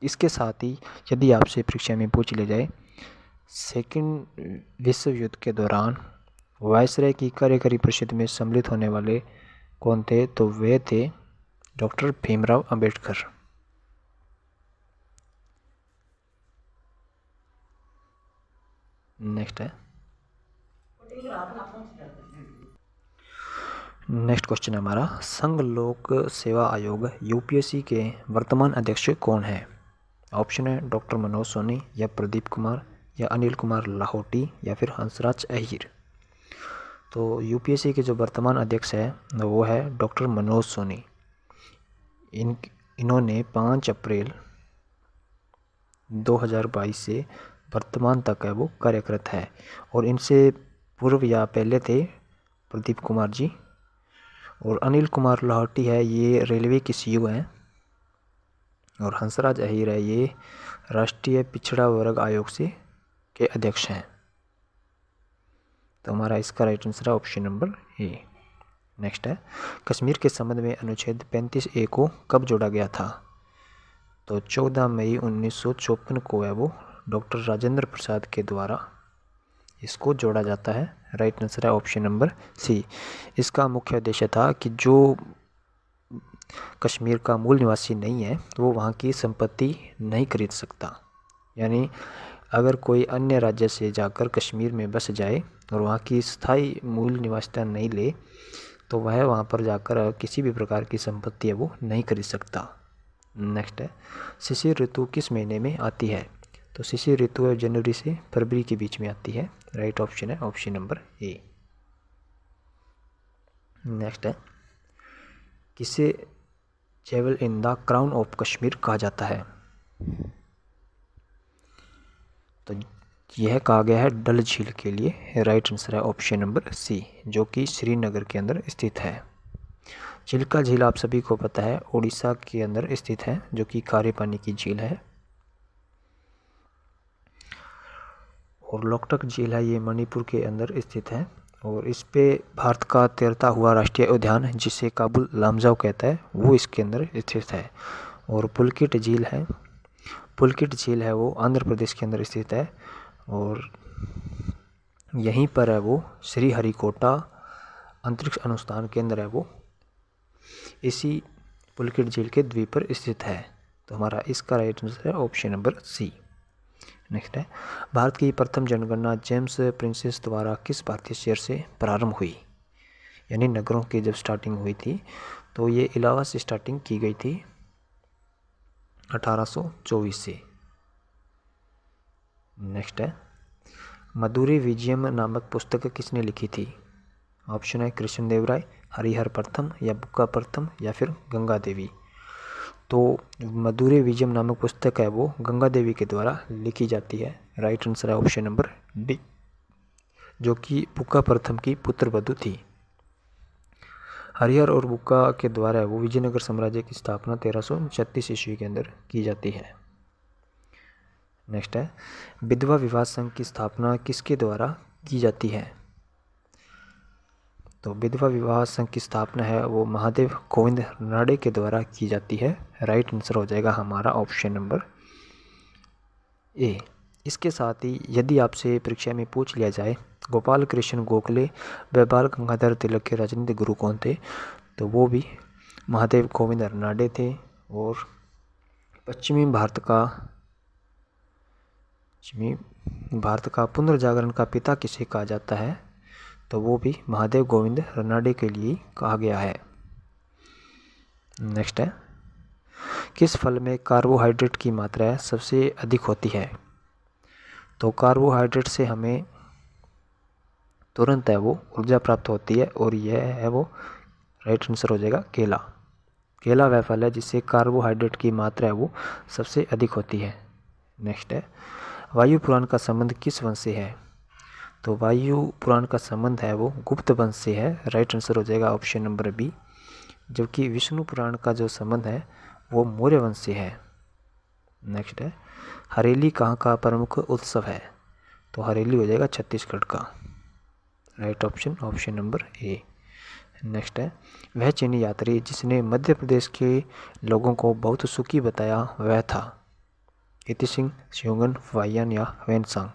इसके साथ ही यदि आपसे परीक्षा में पूछ लिया जाए सेकेंड विश्व युद्ध के दौरान वायसराय की कार्यकारी परिषद में सम्मिलित होने वाले कौन थे, तो वे थे डॉक्टर भीमराव अंबेडकर। नेक्स्ट है नेक्स्ट क्वेश्चन है हमारा, संघ लोक सेवा आयोग यूपीएससी के वर्तमान अध्यक्ष कौन है? ऑप्शन है डॉक्टर मनोज सोनी, या प्रदीप कुमार, या अनिल कुमार लाहौटी, या फिर हंसराज अहीर। तो यूपीएससी के जो वर्तमान अध्यक्ष है वो है डॉक्टर मनोज सोनी। इन्होंने 5 अप्रैल 2022 से वर्तमान तक है वो कार्यरत है। और इनसे पूर्व या पहले थे प्रदीप कुमार जी। और अनिल कुमार लाहौटी है ये रेलवे की सीईओ हैं। और हंसराज अहीर है ये राष्ट्रीय पिछड़ा वर्ग आयोग से के अध्यक्ष हैं। तो हमारा इसका राइट आंसर है ऑप्शन नंबर ए। नेक्स्ट है कश्मीर के संबंध में अनुच्छेद 35A को कब जोड़ा गया था? तो 14 मई 1954 को है वो डॉक्टर राजेंद्र प्रसाद के द्वारा इसको जोड़ा जाता है। राइट आंसर है ऑप्शन नंबर सी। इसका मुख्य उद्देश्य था कि जो कश्मीर का मूल निवासी नहीं है वो वहाँ की संपत्ति नहीं खरीद सकता। यानी अगर कोई अन्य राज्य से जाकर कश्मीर में बस जाए और वहाँ की स्थायी मूल निवासिता नहीं ले तो वह वहाँ पर जाकर किसी भी प्रकार की संपत्ति है वो नहीं खरीद सकता। नेक्स्ट है शिशिर ऋतु किस महीने में आती है? तो शिशिर ऋतु है जनवरी से फरवरी के बीच में आती है। राइट ऑप्शन है ऑप्शन नंबर ए। नेक्स्ट है किसे jewel in the crown of Kashmir कहा जाता है? तो यह कहा गया है डल झील के लिए। राइट आंसर है ऑप्शन नंबर सी, जो कि श्रीनगर के अंदर स्थित है। चिल्का झील आप सभी को पता है उड़ीसा के अंदर स्थित है, जो कि खारे पानी की झील है। और लोकटक झील है ये मणिपुर के अंदर स्थित है। और इस पे भारत का तैरता हुआ राष्ट्रीय उद्यान जिसे काबुल लामजाओ कहता है वो इसके अंदर स्थित है। और पुलकिट झील है, पुलकिट झील है वो आंध्र प्रदेश के अंदर स्थित है। और यहीं पर है वो श्रीहरिकोटा अंतरिक्ष अनुसंधान केंद्र है वो इसी पुलकिट झील के द्वीप पर स्थित है। तो हमारा इसका राइट आंसर है ऑप्शन नंबर सी। नेक्स्ट है भारत की प्रथम जनगणना जेम्स प्रिंसेस द्वारा किस भारतीय शहर से प्रारंभ हुई? यानी नगरों की जब स्टार्टिंग हुई थी तो ये इलाहाबाद से स्टार्टिंग की गई थी 1824 से। नेक्स्ट है, मधुरै विजयम नामक पुस्तक किसने लिखी थी? ऑप्शन है कृष्णदेवराय, हरिहर प्रथम या बुक्का प्रथम या फिर गंगा देवी। तो मधुरै विजयम नामक पुस्तक है वो गंगा देवी के द्वारा लिखी जाती है। राइट आंसर है ऑप्शन नंबर डी, जो कि बुक्का प्रथम की पुत्रवधू थी। हरिहर और बुक्का के द्वारा वो विजयनगर साम्राज्य की स्थापना 1336 ईस्वी के अंदर की जाती है। नेक्स्ट है, विधवा विवाह संघ की स्थापना किसके द्वारा की जाती है? तो विधवा विवाह संघ की स्थापना है वो महादेव गोविंद रानड़े के द्वारा की जाती है। राइट आंसर हो जाएगा हमारा ऑप्शन नंबर ए। इसके साथ ही यदि आपसे परीक्षा में पूछ लिया जाए गोपाल कृष्ण गोखले व बाल गंगाधर तिलक के राजनीतिक गुरु कौन थे, तो वो भी महादेव गोविंद रानड़े थे। और पश्चिमी भारत का पुनर्जागरण का पिता किसे कहा जाता है, तो वो भी महादेव गोविंद रानड़े के लिए कहा गया है। नेक्स्ट है, किस फल में कार्बोहाइड्रेट की मात्रा सबसे अधिक होती है? तो कार्बोहाइड्रेट से हमें तुरंत है वो ऊर्जा प्राप्त होती है और यह है वो राइट आंसर हो जाएगा केला। केला वह फल है जिससे कार्बोहाइड्रेट की मात्रा है वो सबसे अधिक होती है। नेक्स्ट है, वायु पुराण का संबंध किस वंश से है? तो वायु पुराण का संबंध है वो गुप्त वंश से है। राइट आंसर हो जाएगा ऑप्शन नंबर बी, जबकि विष्णु पुराण का जो संबंध है वो मौर्य वंश से है। नेक्स्ट है, हरेली कहाँ का प्रमुख उत्सव है? तो हरेली हो जाएगा छत्तीसगढ़ का। Right option number A. Next है, वह चीनी यात्री जिसने मध्य प्रदेश के लोगों को बहुत सुखी बताया वह था? इति सिंह, श्योंगन, फाहियान या वेनसांग।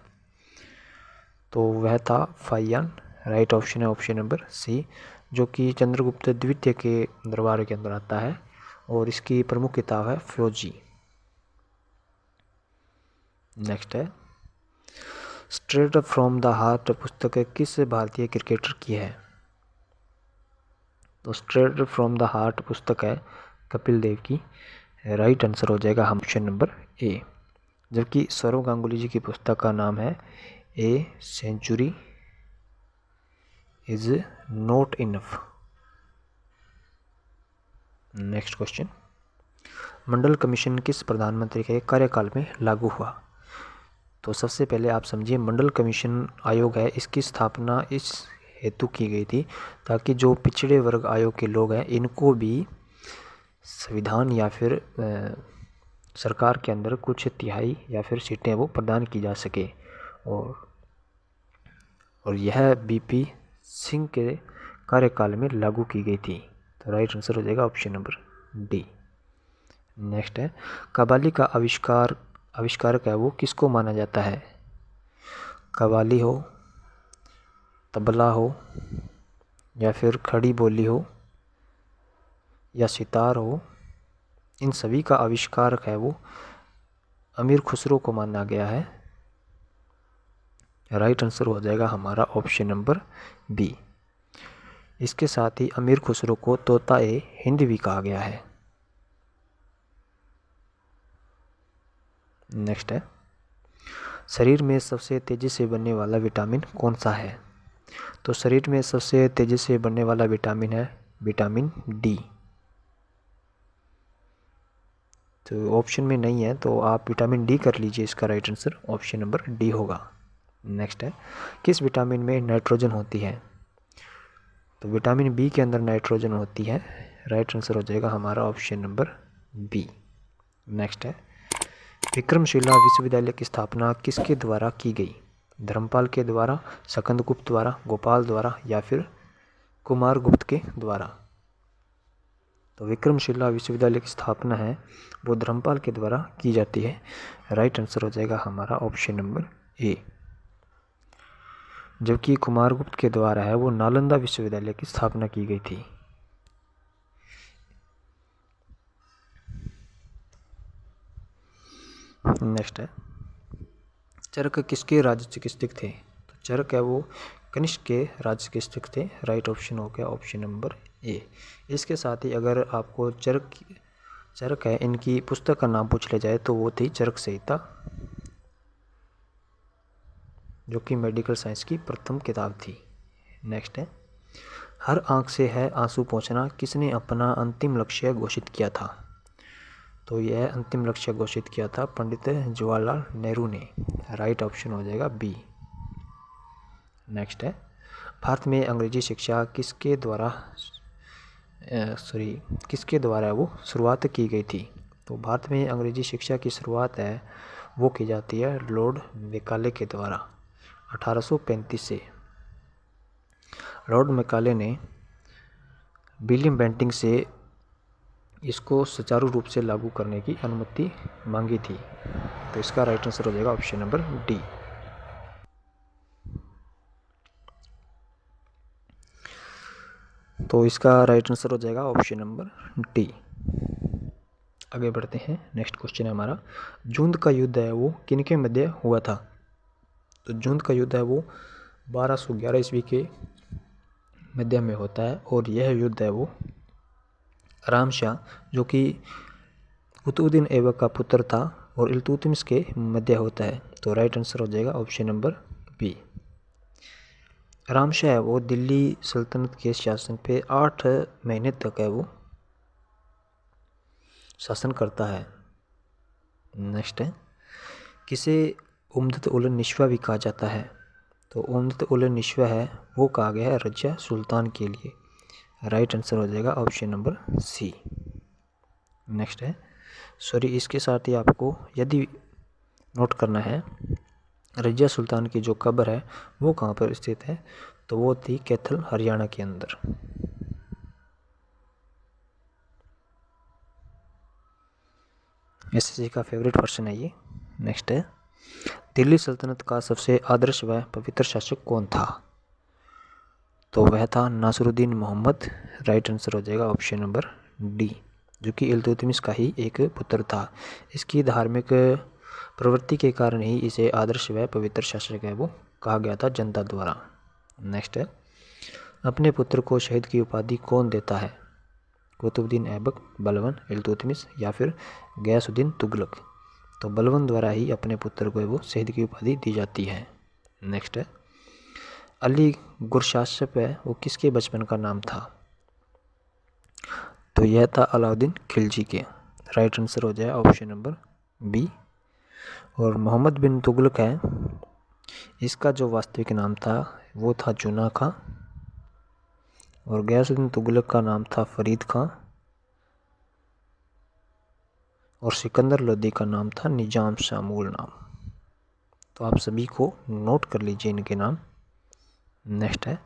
तो वह था फाहियान। राइट ऑप्शन है ऑप्शन नंबर सी, जो कि चंद्रगुप्त द्वितीय के दरबार के अंदर आता है और इसकी प्रमुख किताब है फ्योजी। नेक्स्ट है, स्ट्रेट फ्रॉम द हार्ट पुस्तक किस भारतीय क्रिकेटर की है? तो स्ट्रेट फ्रॉम द हार्ट पुस्तक है कपिल देव की। राइट आंसर हो जाएगा ऑप्शन नंबर ए, जबकि सौरव गांगुली जी की पुस्तक का नाम है a century is not enough. Next question, Mandal commission किस प्रधानमंत्री के कार्यकाल में लागू हुआ? तो सबसे पहले आप समझिए मंडल कमीशन आयोग है इसकी स्थापना इस हेतु की गई थी ताकि जो पिछड़े वर्ग आयोग के लोग हैं इनको भी संविधान या फिर सरकार के अंदर कुछ तिहाई या फिर सीटें वो प्रदान की जा सके। और यह बीपी सिंह के कार्यकाल में लागू की गई थी। तो राइट आंसर हो जाएगा ऑप्शन नंबर डी। नेक्स्ट है, कव्वाली का आविष्कारक है वो किसको माना जाता है? कव्वाली हो, तबला हो या फिर खड़ी बोली हो या सितार हो, इन सभी का आविष्कारक है वो अमीर खुसरो को माना गया है। राइट आंसर हो जाएगा हमारा ऑप्शन नंबर बी। इसके साथ ही अमीर खुसरो को तोता ए हिंद भी कहा गया है। नेक्स्ट है, शरीर में सबसे तेजी से बनने वाला विटामिन कौन सा है? तो शरीर में सबसे तेजी से बनने वाला विटामिन है विटामिन डी। तो ऑप्शन में नहीं है तो आप विटामिन डी कर लीजिए, इसका right answer option number D होगा। नेक्स्ट है, किस विटामिन में नाइट्रोजन होती है? तो विटामिन बी के अंदर नाइट्रोजन होती है। राइट आंसर हो जाएगा हमारा ऑप्शन नंबर बी। नेक्स्ट है, विक्रमशिला विश्वविद्यालय की स्थापना किसके द्वारा की गई? धर्मपाल के द्वारा, स्कंदगुप्त द्वारा, गोपाल द्वारा या फिर कुमारगुप्त के द्वारा? तो विक्रमशिला विश्वविद्यालय की स्थापना है वो धर्मपाल के द्वारा की जाती है। राइट आंसर हो जाएगा हमारा ऑप्शन नंबर ए, जबकि कुमारगुप्त के द्वारा है वो नालंदा विश्वविद्यालय की स्थापना की गई थी। नेक्स्ट है, चरक किसके राज्य चिकित्सक थे? तो चरक है वो कनिष्क के राज्य किसके थे? राइट ऑप्शन हो गया ऑप्शन नंबर ए। इसके साथ ही अगर आपको चरक है इनकी पुस्तक का नाम पूछ लिया जाए तो वो थी चरक संहिता, जो कि मेडिकल साइंस की प्रथम किताब थी। नेक्स्ट है, हर आंख से है आंसू पोंछना किसने अपना अंतिम लक्ष्य घोषित किया था? तो यह अंतिम लक्ष्य घोषित किया था पंडित जवाहरलाल नेहरू ने। राइट ऑप्शन हो जाएगा बी। नेक्स्ट है, भारत में अंग्रेजी शिक्षा किसके द्वारा वो शुरुआत की गई थी? तो भारत में अंग्रेजी शिक्षा की शुरुआत है वो की जाती है लॉर्ड मैकाले के द्वारा 1835 से। लॉर्ड मैकाले ने विलियम बेंटिंक से इसको सुचारू रूप से लागू करने की अनुमति मांगी थी। तो इसका राइट आंसर हो जाएगा ऑप्शन नंबर डी। तो इसका राइट आंसर हो जाएगा ऑप्शन नंबर डी। आगे बढ़ते हैं। नेक्स्ट क्वेश्चन है हमारा, जूंद का युद्ध है वो किनके मध्य हुआ था? तो जूंद का युद्ध है वो 1211 ईस्वी के मध्य में होता है और यह युद्ध है वो आराम शाह जो कि कुतुबुद्दीन ऐबक का पुत्र था और इल्तुतमिश के मध्य होता है। तो राइट आंसर हो जाएगा ऑप्शन नंबर बी। आराम शाह है वो दिल्ली सल्तनत के शासन पे 8 महीने तक है वो शासन करता है। नेक्स्ट है, किसे उम्दत उल निश्वा भी कहा जाता है? तो उम्दत उल निश्वा है वो कहा गया है रजिया सुल्तान के लिए। राइट आंसर हो जाएगा ऑप्शन नंबर सी। नेक्स्ट है, इसके साथ ही आपको यदि नोट करना है रजिया सुल्तान की जो कब्र है वो कहाँ पर स्थित है? तो वो थी कैथल हरियाणा के अंदर। एसएससी का फेवरेट क्वेश्चन है ये। नेक्स्ट है, दिल्ली सल्तनत का सबसे आदर्श व पवित्र शासक कौन था? तो वह था नासिरुद्दीन मोहम्मद। राइट आंसर हो जाएगा ऑप्शन नंबर डी, जो कि इल्तुतमिश का ही एक पुत्र था। इसकी धार्मिक प्रवृत्ति के कारण ही इसे आदर्श व पवित्र शासक है वो कहा गया था जनता द्वारा। नेक्स्ट है, अपने पुत्र को शहीद की उपाधि कौन देता है? कुतुबुद्दीन ऐबक, बलबन, इल्तुतमिश या फिर गयासुद्दीन तुगलक? तो बलबन द्वारा ही अपने पुत्र को वो शहीद की उपाधि दी जाती है। नेक्स्ट है, अली गुरशास्प है वो किसके बचपन का नाम था? तो यह था अलाउद्दीन खिलजी के। राइट आंसर हो जाए ऑप्शन नंबर बी। और मोहम्मद बिन तुगलक है इसका जो वास्तविक नाम था वो था जुना खां और गयासुद्दीन तुगलक का नाम था फरीद खां और सिकंदर लोदी का नाम था निजाम शाह मूल नाम। तो आप सभी को नोट कर लीजिए इनके नाम। नेक्स्ट है,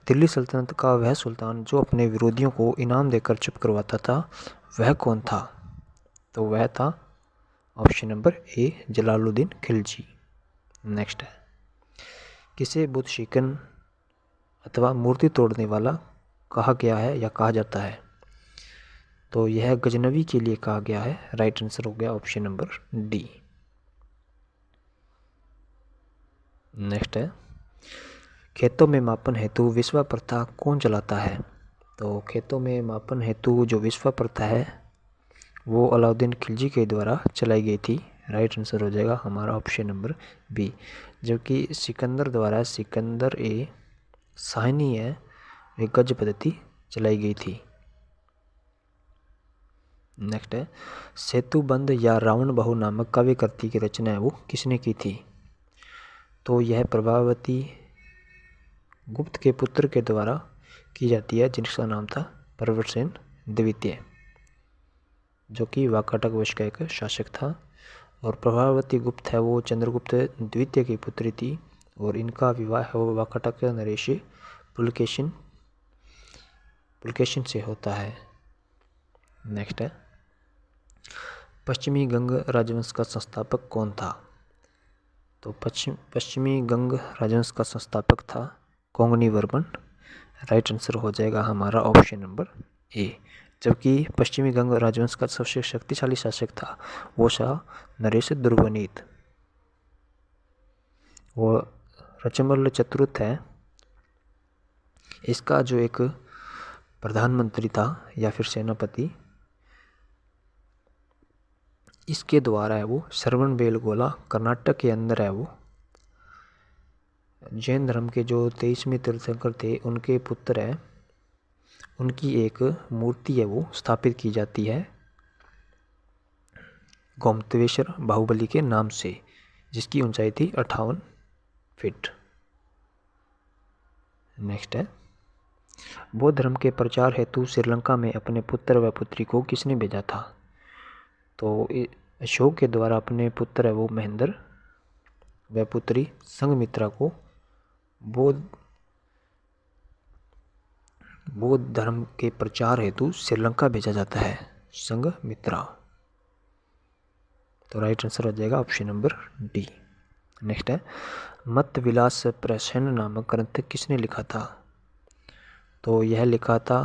दिल्ली सल्तनत का वह सुल्तान जो अपने विरोधियों को इनाम देकर चुप करवाता था वह कौन था? तो वह था ऑप्शन नंबर ए जलालुद्दीन खिलजी। नेक्स्ट है, किसे बुत शिकन अथवा मूर्ति तोड़ने वाला कहा गया है या कहा जाता है? तो यह गजनवी के लिए कहा गया है। राइट आंसर हो गया ऑप्शन नंबर डी। नेक्स्ट है, खेतों में मापन हेतु विस्वा प्रथा कौन चलाता है? तो खेतों में मापन हेतु जो विस्वा प्रथा है वो अलाउद्दीन खिलजी के द्वारा चलाई गई थी। राइट आंसर हो जाएगा हमारा ऑप्शन नंबर बी, जबकि सिकंदर द्वारा सिकंदर ए साहनी है वे गज पद्धति चलाई गई थी। नेक्स्ट है, सेतुबंध या रावण बहू नामक काव्य कृति की रचना है वो किसने की थी? तो यह प्रभावती गुप्त के पुत्र के द्वारा की जाती है जिसका नाम था प्रवरसेन द्वितीय, जो कि वाकाटक वंश का एक शासक था। और प्रभावती गुप्त है वो चंद्रगुप्त द्वितीय की पुत्री थी और इनका विवाह है वो वाकाटक नरेश पुलकेशिन से होता है। नेक्स्ट है, पश्चिमी गंग राजवंश का संस्थापक कौन था? तो पश्चिमी गंग राजवंश का संस्थापक था कोंगनी वर्मन। राइट आंसर हो जाएगा हमारा ऑप्शन नंबर ए, जबकि पश्चिमी गंग राजवंश का सबसे शक्तिशाली शासक था वो शाह नरेश दुर्वनीत। वो रचमल चतुर्थ है इसका जो एक प्रधानमंत्री था या फिर सेनापति, इसके द्वारा है वो श्रवणबेलगोला कर्नाटक के अंदर है वो जैन धर्म के जो 23वें तीर्थंकर थे उनके पुत्र है, उनकी एक मूर्ति है वो स्थापित की जाती है गोमतेश्वर बाहुबली के नाम से, जिसकी ऊंचाई थी 58 फीट। नेक्स्ट है, बौद्ध धर्म के प्रचार हेतु श्रीलंका में अपने पुत्र व पुत्री को किसने भेजा था? तो अशोक के द्वारा अपने पुत्र है वो महेंद्र व पुत्री संघमित्रा को बौद्ध धर्म के प्रचार हेतु श्रीलंका भेजा जाता है, संघमित्रा। तो राइट आंसर हो जाएगा ऑप्शन नंबर डी। नेक्स्ट है, मत विलास प्रसन्न नामक ग्रंथ किसने लिखा था? तो यह लिखा था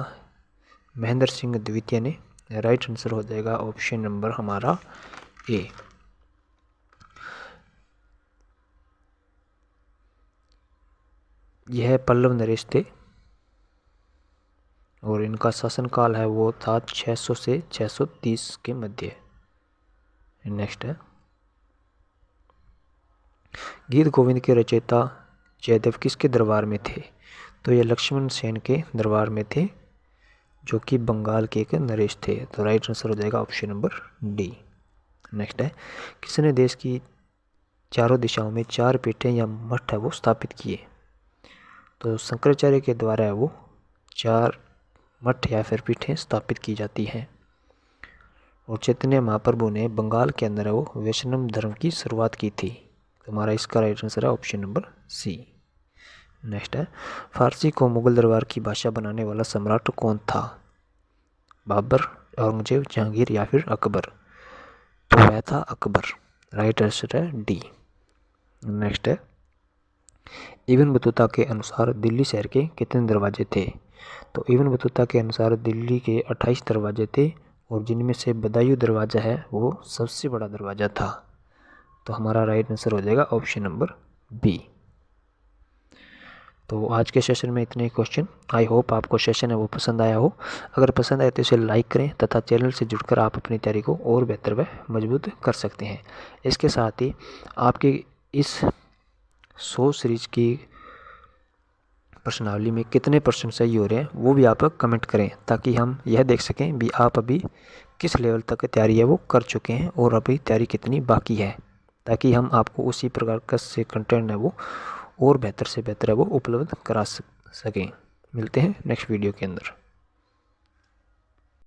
महेंद्र सिंह द्वितीय ने। राइट आंसर हो जाएगा ऑप्शन नंबर हमारा ए। यह पल्लव नरेश थे और इनका शासनकाल है वो था 600 से 630 के मध्य। नेक्स्ट है, गीत गोविंद के रचयिता जयदेव किसके दरबार में थे? तो ये लक्ष्मण सेन के दरबार में थे, जो कि बंगाल के एक नरेश थे। तो राइट आंसर हो जाएगा ऑप्शन नंबर डी। नेक्स्ट है, किसने देश की चारों दिशाओं में 4 पीठें या मठ है वो स्थापित किए? तो शंकराचार्य के द्वारा है वो 4 मठ या फिर पीठें स्थापित की जाती हैं। और चैतन्य महाप्रभु ने बंगाल के अंदर वो वैष्णव धर्म की शुरुआत की थी। तो हमारा इसका राइट आंसर है ऑप्शन नंबर सी। नेक्स्ट है, फारसी को मुगल दरबार की भाषा बनाने वाला सम्राट कौन था? बाबर, औरंगजेब, जहांगीर या फिर अकबर? तो वह था अकबर। राइट आंसर है डी। नेक्स्ट है, इब्न बतूता के अनुसार दिल्ली शहर के कितने दरवाजे थे? तो इब्न बतूता के अनुसार दिल्ली के 28 दरवाजे थे और जिनमें से बदायूं दरवाज़ा है वो सबसे बड़ा दरवाज़ा था। तो हमारा राइट आंसर हो जाएगा ऑप्शन नंबर बी। तो आज के सेशन में इतने क्वेश्चन। आई होप आपको सेशन है वो पसंद आया हो। अगर पसंद आए तो इसे लाइक करें तथा चैनल से जुड़कर आप अपनी तैयारी को और बेहतर व मजबूत कर सकते हैं। इसके साथ ही आपके इस 100 सीरीज की प्रश्नावली में कितने % सही हो रहे हैं वो भी आप कमेंट करें, ताकि हम यह देख सकें भी आप अभी किस लेवल तक तैयारी है वो कर चुके हैं और अभी तैयारी कितनी बाकी है, ताकि हम आपको उसी प्रकार का से कंटेंट है वो और बेहतर से बेहतर है वो उपलब्ध करा सकें। मिलते हैं नेक्स्ट वीडियो के अंदर।